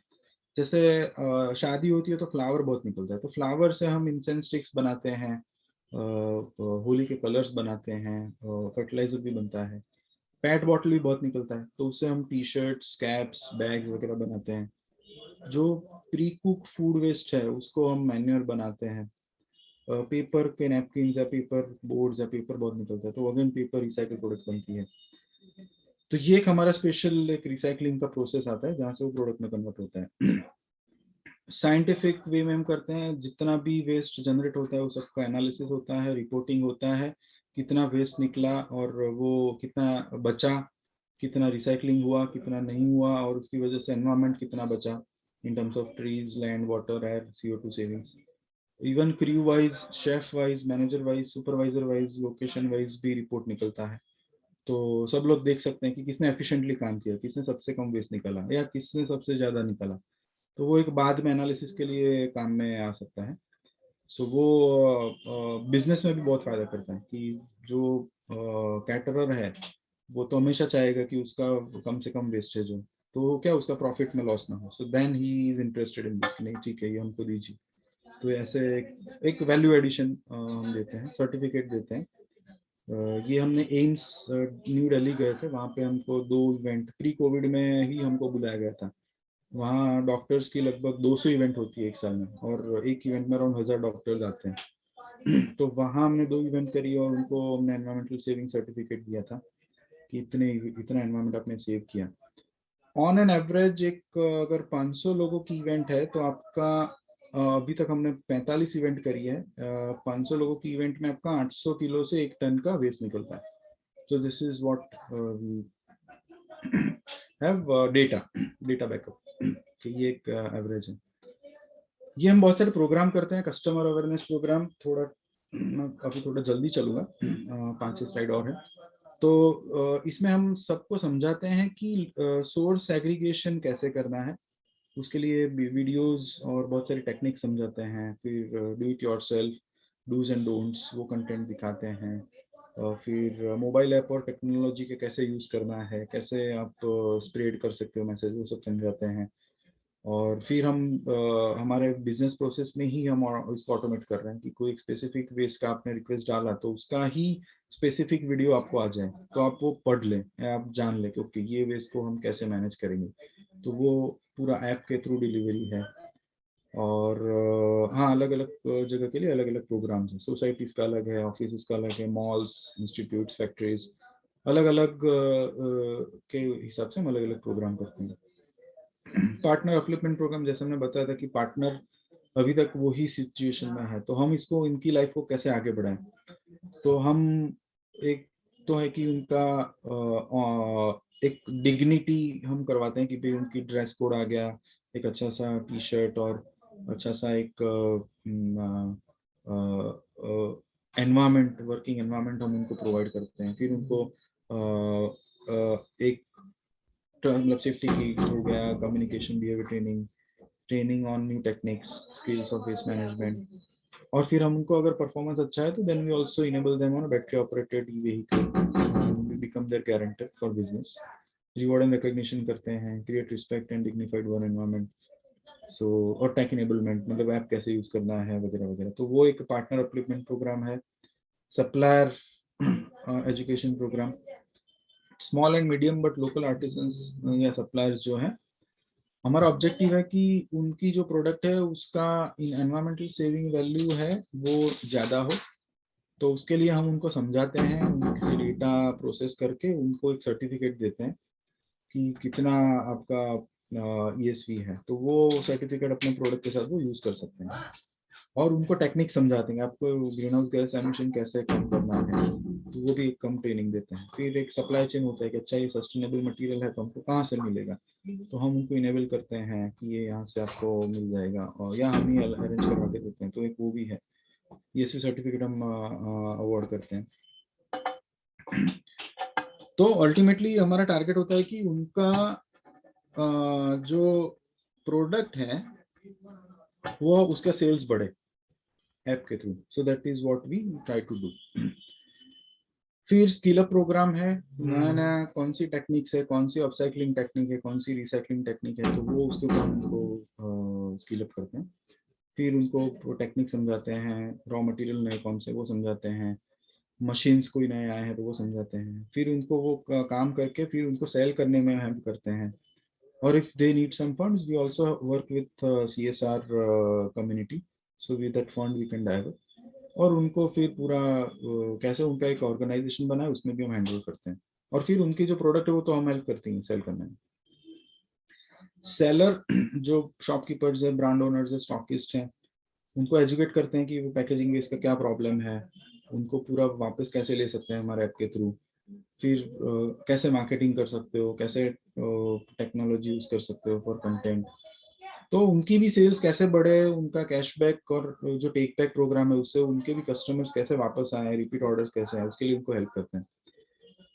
जैसे शादी होती है तो फ्लावर बहुत निकलता है, तो फ्लावर से हम इंसेंस स्टिक्स बनाते हैं, होली के कलर्स बनाते हैं, फर्टिलाइजर भी बनता है। पैट बॉटल भी बहुत निकलता है, तो उससे हम टी शर्ट्स, कैप्स, बैग्स वगैरह बनाते हैं। जो प्री कुक फूड वेस्ट है उसको हम मैन्योर बनाते हैं। पेपर के नैपकिन या पेपर बोर्ड्स या पेपर बहुत निकलता है, तो अगेन पेपर रिसाइकल प्रोडक्ट बनती है। तो ये एक हमारा स्पेशल एक रिसाइकलिंग का प्रोसेस आता है जहाँ से वो प्रोडक्ट में कन्वर्ट होता है। साइंटिफिक वे में हम करते हैं, जितना भी वेस्ट जनरेट होता है वो सबका एनालिसिस होता है, रिपोर्टिंग होता है, कितना वेस्ट निकला और वो कितना बचा, कितना रिसाइकलिंग हुआ, कितना नहीं हुआ, और उसकी वजह से एनवायरनमेंट कितना बचा इन terms of trees, land, water, air, CO2 savings. Even crew wise, chef wise, manager wise, supervisor wise, location wise भी रिपोर्ट निकलता है। तो सब लोग देख सकते हैं कि किसने एफिशिएंटली काम किया, किसने सबसे कम वेस्ट निकाला या किसने सबसे ज्यादा निकाला। तो वो एक बाद में एनालिसिस के लिए काम में आ सकता है। सो वो बिजनेस में भी बहुत फायदा करता है कि जो कैटरर है वो तो हमेशा चाहेगा कि उसका कम से कम वेस्टेज हो, तो क्या उसका प्रॉफिट में लॉस ना हो। So then he is interested in this, नहीं ठीक है ये हमको दीजिए। तो ऐसे एक वैल्यू एडिशन हम देते हैं, सर्टिफिकेट देते हैं। ये हमने एम्स न्यू दिल्ली गए थे, वहाँ पे हमको 2 इवेंट प्री कोविड में ही हमको बुलाया गया था। वहाँ डॉक्टर्स की लगभग 200 इवेंट होती है एक साल में, और एक इवेंट में अराउंड 1000 डॉक्टर्स आते हैं। तो वहाँ हमने 2 इवेंट करी और उनको हमने एनवायरमेंटल सेविंग सर्टिफिकेट दिया था कि इतना एनवायरमेंट आपने सेव किया। ऑन एन एवरेज एक अगर 500 लोगों की इवेंट है तो आपका अभी तक हमने 45 इवेंट करी है, 500 लोगों की इवेंट में आपका 800 किलो से 1 टन का वेस्ट निकलता है। तो this is what we have data backup कि ये एक एवरेज है। ये हम बहुत सारे प्रोग्राम करते हैं, कस्टमर अवेयरनेस प्रोग्राम। थोड़ा मैं अभी थोड़ा जल्दी चलूंगा, 5-6 स्लाइड और है। तो इसमें हम सबको समझाते हैं कि सोर्स एग्रीगेशन कैसे करना है, उसके लिए वीडियोस और बहुत सारी टेक्निक समझाते हैं, फिर do it yourself, do's and don'ts वो कंटेंट दिखाते हैं, और फिर मोबाइल ऐप और टेक्नोलॉजी के कैसे यूज़ करना है, कैसे आप स्प्रेड कर सकते हो मैसेज, वो सब समझाते हैं। और फिर हम हमारे बिजनेस प्रोसेस में ही हम इसको ऑटोमेट कर रहे हैं कि कोई एक स्पेसिफिक वेज का आपने रिक्वेस्ट डाला तो उसका ही स्पेसिफिक वीडियो आपको आ जाए, तो आप वो पढ़ लें या आप जान लें कि ओके ये वेज को हम कैसे मैनेज करेंगे। तो वो पूरा ऐप के थ्रू डिलीवरी है। और हाँ, अलग अलग जगह के लिए अलग अलग प्रोग्राम्स हैं। सोसाइटीज़ का अलग है, ऑफिस का अलग है, मॉल्स, इंस्टीट्यूट्स, फैक्ट्रीज, अलग अलग के हिसाब से हम अलग अलग प्रोग्राम करते हैं। पार्टनर अपलिफ्टमेंट प्रोग्राम, जैसे हमने बताया था कि पार्टनर अभी तक वही सिचुएशन में है, तो हम इसको इनकी लाइफ को कैसे आगे बढ़ाएं। तो हम एक तो है कि उनका एक डिग्निटी हम करवाते हैं कि भाई उनकी ड्रेस कोड आ गया, एक अच्छा सा टी शर्ट और अच्छा सा एक एनवायरमेंट, वर्किंग एनवायरमेंट हम उनको प्रोवाइड करते हैं। फिर उनको एक मतलब सेफ्टी की हो गया, communication, behaviour training, training on new techniques, skills of waste management. और फिर हम उनको अगर परफॉर्मेंस अच्छा है तो then we also enable them on battery operated e vehicle, we become their guarantor for business. Reward and recognition करते हैं, create respect and dignified work environment. So और टेक इनेबलमेंट, मतलब ऐप कैसे यूज करना है वगैरह वगैरह। तो वो एक पार्टनर अपलिफ्टमेंट प्रोग्राम है। Supplier education program, small and medium but local artisans या सप्लायर्स जो हैं, हमारा ऑब्जेक्टिव है कि उनकी जो प्रोडक्ट है उसका इन एनवायरमेंटल सेविंग वैल्यू है वो ज़्यादा हो। तो उसके लिए हम उनको समझाते हैं, उनसे डेटा प्रोसेस करके उनको एक सर्टिफिकेट देते हैं कि कितना आपका ESV है, तो वो सर्टिफिकेट अपने प्रोडक्ट के साथ वो यूज़ कर सकते हैं। और उनको टेक्निक समझाते हैं, आपको ग्रीन हाउस गैस एमिशन कैसे कम करना है, तो वो भी कम ट्रेनिंग देते हैं। फिर एक सप्लाई चेन होता है कि अच्छा ये सस्टेनेबल मटेरियल है तो हमको कहाँ से मिलेगा, तो हम उनको इनेबल करते हैं कि ये यहाँ से आपको मिल जाएगा, और या हम ही अरेंज करवा के देते हैं। तो एक वो भी है, ये सर्टिफिकेट हम अवार्ड करते हैं। तो अल्टीमेटली हमारा टारगेट होता है कि उनका जो प्रोडक्ट है वो उसका सेल्स बढ़े ऐप के through. So that is what we try to do. फिर स्किल अप प्रोग्राम है, नया नया कौन सी टेक्निक्स है, कौन सी अपसाइक्लिंग टेक्निक है, कौन सी रिसाइक्लिंग टेक्निक है, तो वो उसके ऊपर उनको स्किल अप करते हैं। फिर उनको टेक्निक समझाते हैं, रॉ मटेरियल नए कौन से वो समझाते हैं, मशीन्स कोई नए आए हैं तो वो समझाते हैं। फिर उनको वो काम करके फिर उनको सेल करने में हेल्प करते हैं। और if they need some funds we also work with CSR community, so with that fund we can divert. और उनको फिर पूरा कैसे उनका एक ऑर्गेनाइजेशन बना है उसमें भी हम हैंडल करते हैं। और फिर उनकी जो प्रोडक्ट है वो तो हम हेल्प करते हैं सेल करने में। सेलर जो शॉपकीपर्स है, ब्रांड ओनर्स है, स्टॉकिस्ट हैं, उनको एजुकेट करते हैं कि वो पैकेजिंग वेस्ट का क्या प्रॉब्लम है, उनको पूरा वापस कैसे ले सकते हैं हमारे ऐप के थ्रू। फिर कैसे मार्केटिंग कर सकते हो, कैसे टेक्नोलॉजी यूज कर सकते हो फॉर कंटेंट, तो उनकी भी सेल्स कैसे बढ़े, उनका कैशबैक और जो टेक बैक प्रोग्राम है उससे उनके भी कस्टमर्स कैसे वापस आए, रिपीट ऑर्डर्स कैसे आए, उसके लिए उनको हेल्प करते हैं।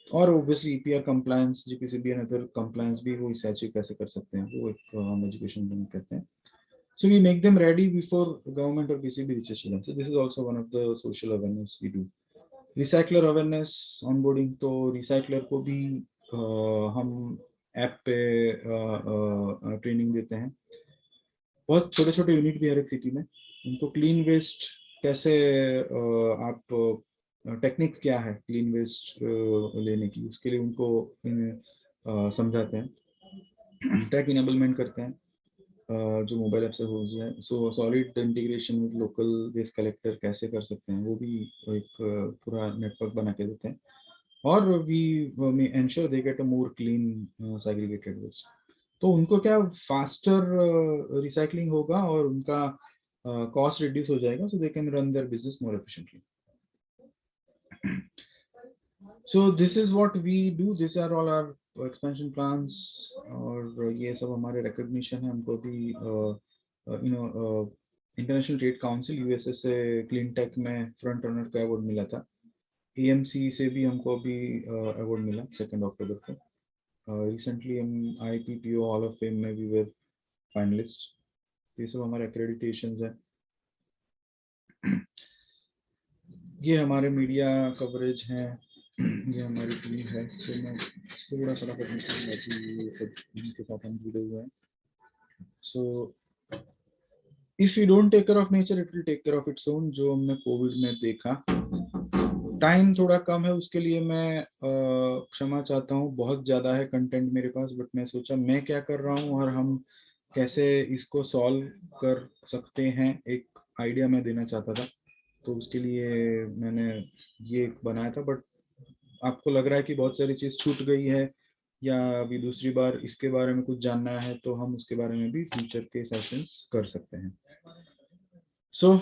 और obviously EPR compliance, GPCB and other compliance भी वो इससे अचीव कैसे कर सकते हैं, वो एक हम एजुकेशन करते हैं। So we make them ready before government or PCB reaches to them. So this is also one of the social awareness we do. Recycler awareness onboarding, तो recycler को भी हम ऐप पे ट्रेनिंग देते हैं। बहुत छोटे छोटे यूनिट भी हर एक सिटी में, उनको क्लीन वेस्ट कैसे आप टेक्निक क्या है क्लीन वेस्ट लेने की, उसके लिए उनको समझाते हैं। टेक इनेबलमेंट करते हैं जो मोबाइल ऐप से हो जाए। So solid integration with local waste collector कैसे कर सकते हैं, वो भी एक पूरा नेटवर्क बना के देते हैं। और we ensure they get a more clean segregated waste. तो उनको क्या फास्टर रिसाइकलिंग होगा और उनका कॉस्ट रिड्यूस हो जाएगा, so they can run their business more efficiently. So this is what we do, this are all our expansion plans. और ये सब हमारे रिकॉग्निशन है। हमको भी इंटरनेशनल ट्रेड काउंसिल USA से क्लीन टेक में फ्रंट रनर का अवार्ड मिला था। EMC से भी हमको अभी अवार्ड मिला 2 अक्टूबर को। रिसेंटली हम IPPO हॉल ऑफ फेम में भी वे फाइनलिस्ट। ये सब हमारे एक्रेडिटेशंस है। ये हमारे मीडिया कवरेज है, ये हमारी टीम है। सो मैं थोड़ा सा करने चाहूँगा कि ये सब इनके साथ हम जुड़े हुए हैं। So if you don't take care of nature it will take care of its own. जो हमने कोविड में देखा, टाइम थोड़ा कम है उसके लिए मैं क्षमा चाहता हूँ। बहुत ज़्यादा है कंटेंट मेरे पास, बट मैं सोचा मैं क्या कर रहा हूँ और हम कैसे इसको सॉल्व कर सकते हैं, एक आइडिया मैं देना चाहता था। तो उसके लिए मैंने ये बनाया था। बट आपको लग रहा है कि बहुत सारी चीज़ छूट गई है या अभी दूसरी बार इसके बारे में कुछ जानना है, तो हम उसके बारे में भी फ्यूचर के सेशंस कर सकते हैं। So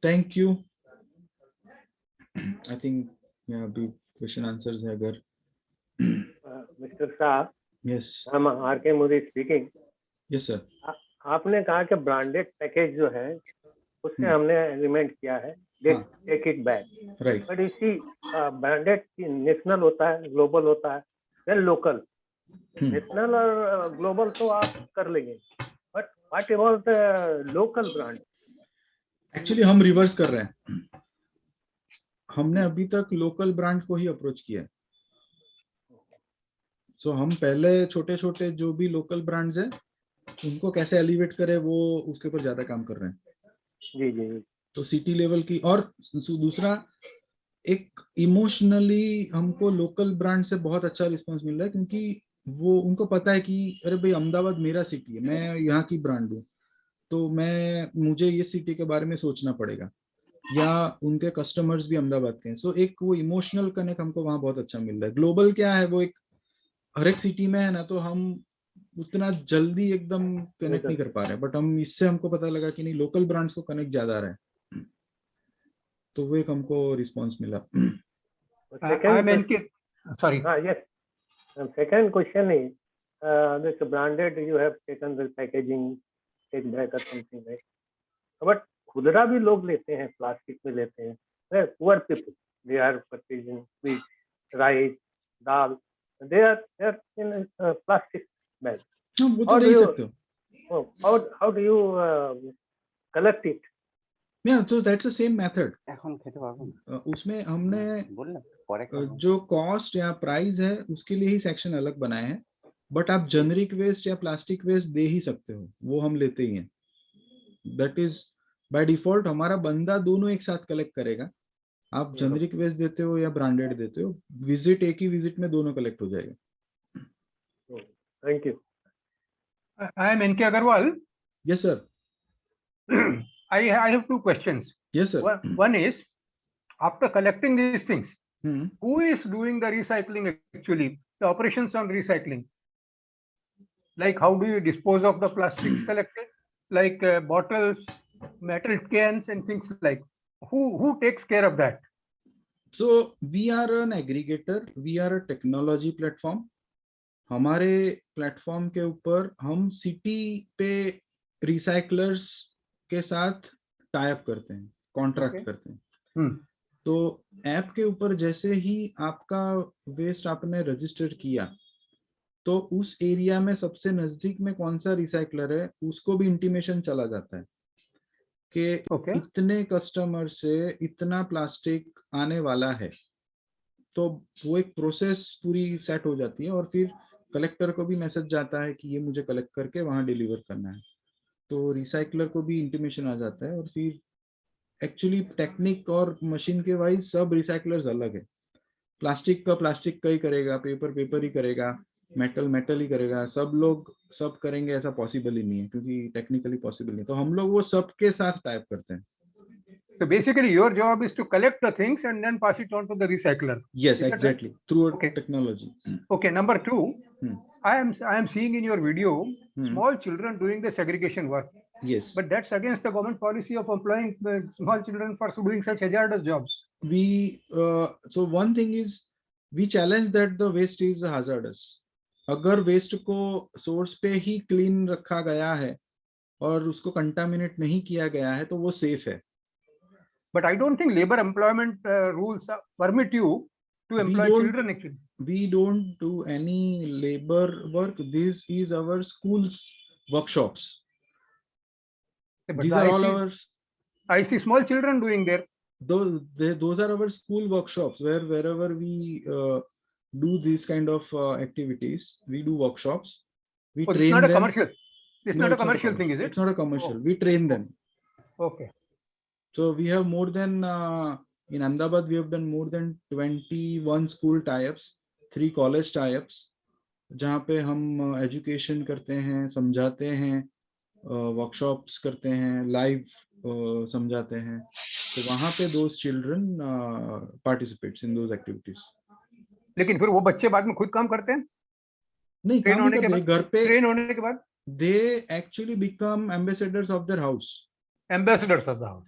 thank you. I think अभी क्वेश्चन आंसर्स है अगर। मिस्टर शाह, यस हम आर के मोदी स्पीकिंग। Yes sir. आपने कहा कि ब्रांडेड पैकेज जो है उससे हमने एग्रीमेंट किया है, take it back, right. But इसी ब्रांडेड नेशनल होता है, ग्लोबल होता है, देन लोकल। नेशनल और ग्लोबल तो आप कर लेंगे, but what about local brand? Actually हम रिवर्स कर रहे हैं। हमने अभी तक लोकल ब्रांड को ही अप्रोच किया है। सो हम पहले छोटे छोटे जो भी लोकल ब्रांड्स हैं उनको कैसे एलिवेट करें, वो उसके ऊपर ज्यादा काम कर रहे हैं। जी जी जी। तो सिटी लेवल की, और दूसरा एक इमोशनली हमको लोकल ब्रांड से बहुत अच्छा रिस्पांस मिल रहा है, क्योंकि वो उनको पता है कि अरे भाई अहमदाबाद मेरा सिटी है, मैं यहाँ की ब्रांड हूँ, तो मुझे ये सिटी के बारे में सोचना पड़ेगा, या उनके कस्टमर्स भी अहमदाबाद के हैं। सो एक वो इमोशनल कनेक्ट हमको वहाँ बहुत अच्छा मिल रहा है। ग्लोबल क्या है, वो एक हर एक सिटी में है ना, तो हम उतना जल्दी एकदम कनेक्ट नहीं कर पा रहे, बट हम इससे हमको पता लगा कि नहीं, लोकल ब्रांड्स को कनेक्ट ज्यादा आ रहा है, तो वो एक हमको रिस्पांस मिला। Sorry. Yes. Second question is, this branded you have taken the packaging, take back or something like, but खुदरा भी लोग लेते हैं, प्लास्टिक में लेते हैं। Poor people, they are purchasing wheat, rice, dal, they are in plastic bag. वो तो ले ही सकते हो। How do you collect it? Yeah, so that's the same method. এখন খেতে পারবো না उसमें हमने বললাম পরে খাবো। जो कॉस्ट या प्राइस है उसके लिए ही सेक्शन अलग बनाए हैं, बट आप जेनरिक वेस्ट या प्लास्टिक वेस्ट दे ही सकते हो, वो हम लेते ही हैं। दैट इज बाय डिफॉल्ट हमारा बंदा दोनों एक साथ कलेक्ट करेगा। आप जेनरिक वेस्ट देते हो या ब्रांडेड देते हो, विजिट एक ही विजिट में दोनों कलेक्ट हो जाएगा। Thank you. I am N.K. Agarwal. Yes sir. I have two questions. Yes sir. One is, after collecting these things, Hmm. who is doing the recycling actually? The operations on recycling. Like how do you dispose of the plastics collected, like bottles, metal cans, and things like. Who takes care of that? So we are an aggregator, we are a technology platform. हमारे platform के ऊपर हम city पे recyclers के साथ tie up करते हैं, contract करते हैं। तो ऐप के ऊपर जैसे ही आपका वेस्ट आपने रजिस्टर किया, तो उस एरिया में सबसे नजदीक में कौन सा रिसाइकलर है उसको भी इंटीमेशन चला जाता है कि इतने कस्टमर से इतना प्लास्टिक आने वाला है। तो वो एक प्रोसेस पूरी सेट हो जाती है, और फिर कलेक्टर को भी मैसेज जाता है कि ये मुझे कलेक्ट करके वहां डिलीवर करना है। तो रिसाइकलर को भी इंटीमेशन आ जाता है, और फिर एक्चुअली टेक्निक और मशीन के वाइज सब रिसाइकलर्स अलग है। प्लास्टिक का प्लास्टिक का ही करेगा, पेपर ही करेगा, मेटल ही करेगा। सब लोग सब करेंगे ऐसा पॉसिबल ही नहीं है, क्योंकि टेक्निकली पॉसिबल नहीं। तो हम लोग वो सबके साथ टाइप करते हैं। So basically, your job is to collect the things and then pass it on to the recycler. Yes, exactly. Right? Through technology. Okay. Number two, I am seeing in your video small children doing the segregation work. Yes. But that's against the government policy of employing small children for doing such hazardous jobs. So one thing is, we challenge that the waste is hazardous. अगर waste को source पे ही clean रखा गया है और उसको contaminate नहीं किया गया है, तो वो सेफ है। But I don't think labor employment rules permit you to employ children actually. We don't do any labor work. This is our school's workshops. But These the are I all see- our, I see small children doing there. those are our school workshops where wherever we do these kind of activities, we do workshops. We Oh, it's train not a them. commercial. It's No, not a commercial thing, is it? It's not a commercial. Oh. We train them. Okay. So we have more than in Ahmedabad, we have done more than 21 school tie-ups, 3 college tie-ups, जहाँ पे हम education करते हैं, समझाते हैं, workshops करते हैं, live समझाते हैं. तो वहाँ पे those children participates in those activities. लेकिन फिर वो बच्चे बाद में खुद काम करते हैं नहीं, ट्रेन काम होने नहीं के करते, बाद? घर पे ट्रेन होने के बाद they actually become ambassadors of their house. Ambassadors of the house.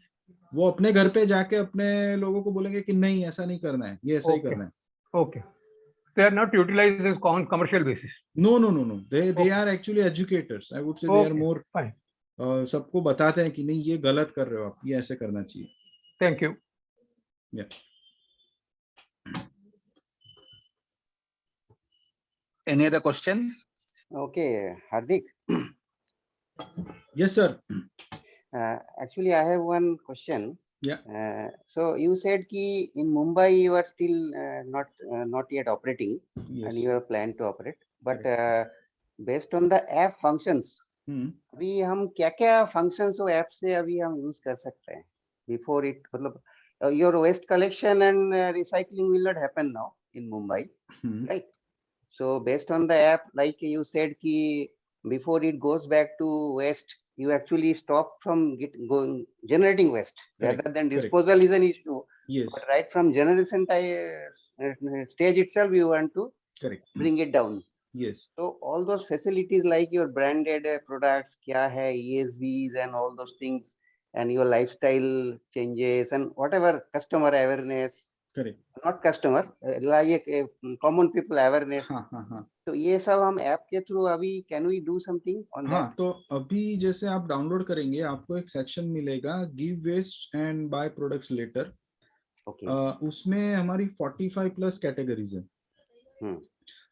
वो अपने घर पे जाके अपने लोगों को बोलेंगे कि नहीं ऐसा नहीं करना है, ये ऐसा ही Okay. करना है. Okay. They are not utilized as on commercial basis. No. They Okay. are actually educators. I would say they are Okay, more. fine. सबको बताते हैं कि नहीं ये गलत कर रहे हो आप, ये ऐसे करना चाहिए. Thank you. Yeah. Any other question? Okay, Hardik. Yes, sir. Actually, I have one question. Yeah. So you said ki in Mumbai you are still not yet operating, Yes. and you have planned to operate. But based on the app functions, अभी हम क्या क्या functions वो app से अभी हम use कर सकते हैं? Before it, मतलब your waste collection and recycling will not happen now in Mumbai, right? So based on the app, like you said, ki before it goes back to waste, you actually stop from generating waste. Correct, Rather than correct. disposal is an issue. Yes. But right from generation stage itself, you want to Correct. bring it down. Yes. So all those facilities like your branded products, kya hai, ESVs and all those things, and your lifestyle changes and whatever customer awareness, Correct. not customer, like common people awareness. हाँ. तो ये सब हम app के through अभी can we do something on हाँ, तो अभी जैसे आप डाउनलोड करेंगे, आपको एक सेक्शन मिलेगा give waste and buy products later. Okay. उसमें हमारी 45 प्लस कैटेगरीज है.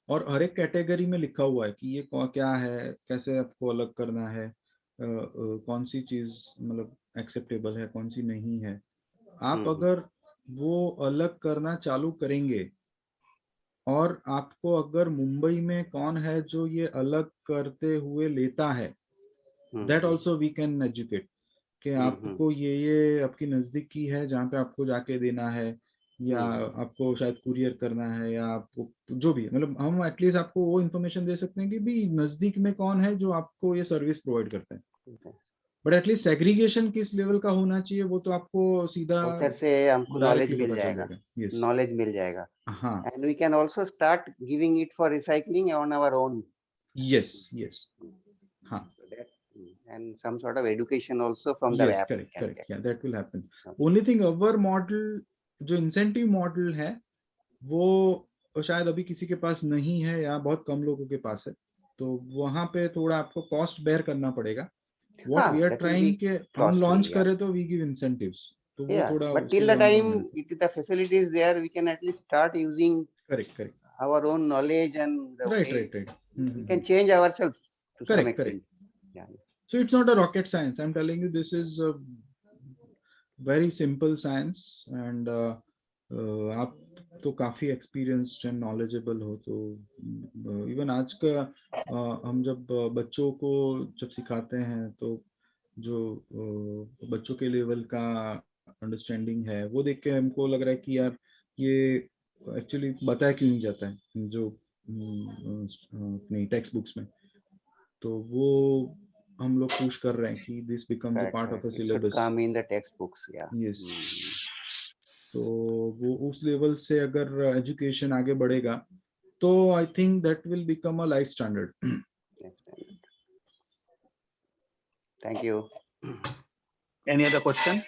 और हर एक कैटेगरी में लिखा हुआ है कि ये क्या है, कैसे आपको अलग करना है, कौन सी चीज मतलब एक्सेप्टेबल है, कौन सी नहीं है. आप अगर वो अलग करना चालू करेंगे और आपको अगर मुंबई में कौन है जो ये अलग करते हुए लेता है, that also we can educate कि आपको ये आपकी नजदीकी है जहाँ पे आपको जाके देना है, या आपको शायद कुरियर करना है, या आपको जो भी, मतलब हम एटलीस्ट आपको वो इन्फॉर्मेशन दे सकते हैं कि भी नजदीक में कौन है जो आपको ये सर्विस प्रोवाइड करता है. बट एटलीस्ट सेग्रीगेशन किस लेवल का होना चाहिए वो तो आपको सीधा उधर से हमको नॉलेज मिल जाएगा. Yes. नॉलेज मिल जाएगा. हाँ. And we can also start giving it for recycling on our own. Yes. हाँ. And some sort of education also from the Yes, app. correct. Yeah, that will happen. Only thing, our model जो incentive model है वो शायद अभी किसी के पास नहीं है या बहुत कम लोगों के पास है, तो वहां पे थोड़ा आपको कॉस्ट बेयर करना पड़ेगा. What we are trying के हम लॉन्च करें तो we give incentives. तो वो थोड़ा. But till the time the facility is there, we can at least start using correct our own knowledge and the right. We can change ourselves to some extent. Yeah. So it's not a rocket science. I'm telling you, this is a very simple science, and आप तो काफी experienced and knowledgeable हो, तो even आज का हम जब बच्चों को जब सिखाते हैं तो जो बच्चों के लेवल का अंडरस्टैंडिंग है वो देख के हमको लग रहा है कि यार ये एक्चुअली बताया क्यों नहीं जाता है जो अपनी टेक्स्ट बुक्स में, तो वो हम लोग पुश कर रहे हैं कि this becomes a part of a syllabus. Come in the text books. Yes. तो वो उस लेवल से अगर एजुकेशन आगे बढ़ेगा तो I think that will become a life standard. Thank you. Any other question?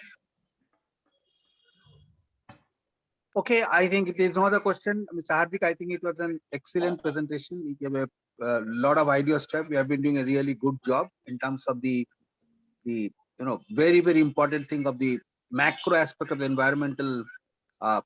Okay, I think there is no other question. Mr. Hardik, I think it was an excellent presentation. We gave a lot of ideas. We have been doing a really good job in terms of the very, very important thing of the macro aspect of the environmental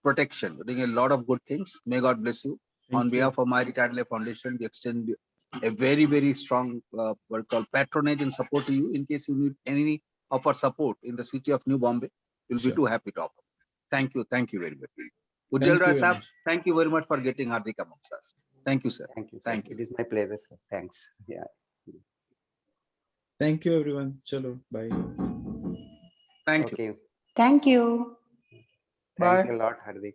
protection. We're doing a lot of good things. May God bless you. On behalf of My Retired Life Foundation, we extend a very strong what called patronage and support to you in case you need any of our support in the city of New Bombay. We'll be Sure. too happy to offer. Thank you very much. Ujjwal Thank you Rai very sir, much. thank you very much for getting Hardik amongst us. Thank you, sir. Thank you, sir. Thank you. It is my pleasure, sir. Thanks. Yeah. Thank you, everyone. Chalo, bye. Thank you. Okay. Thank you. Thanks Bye. a lot, Hardik.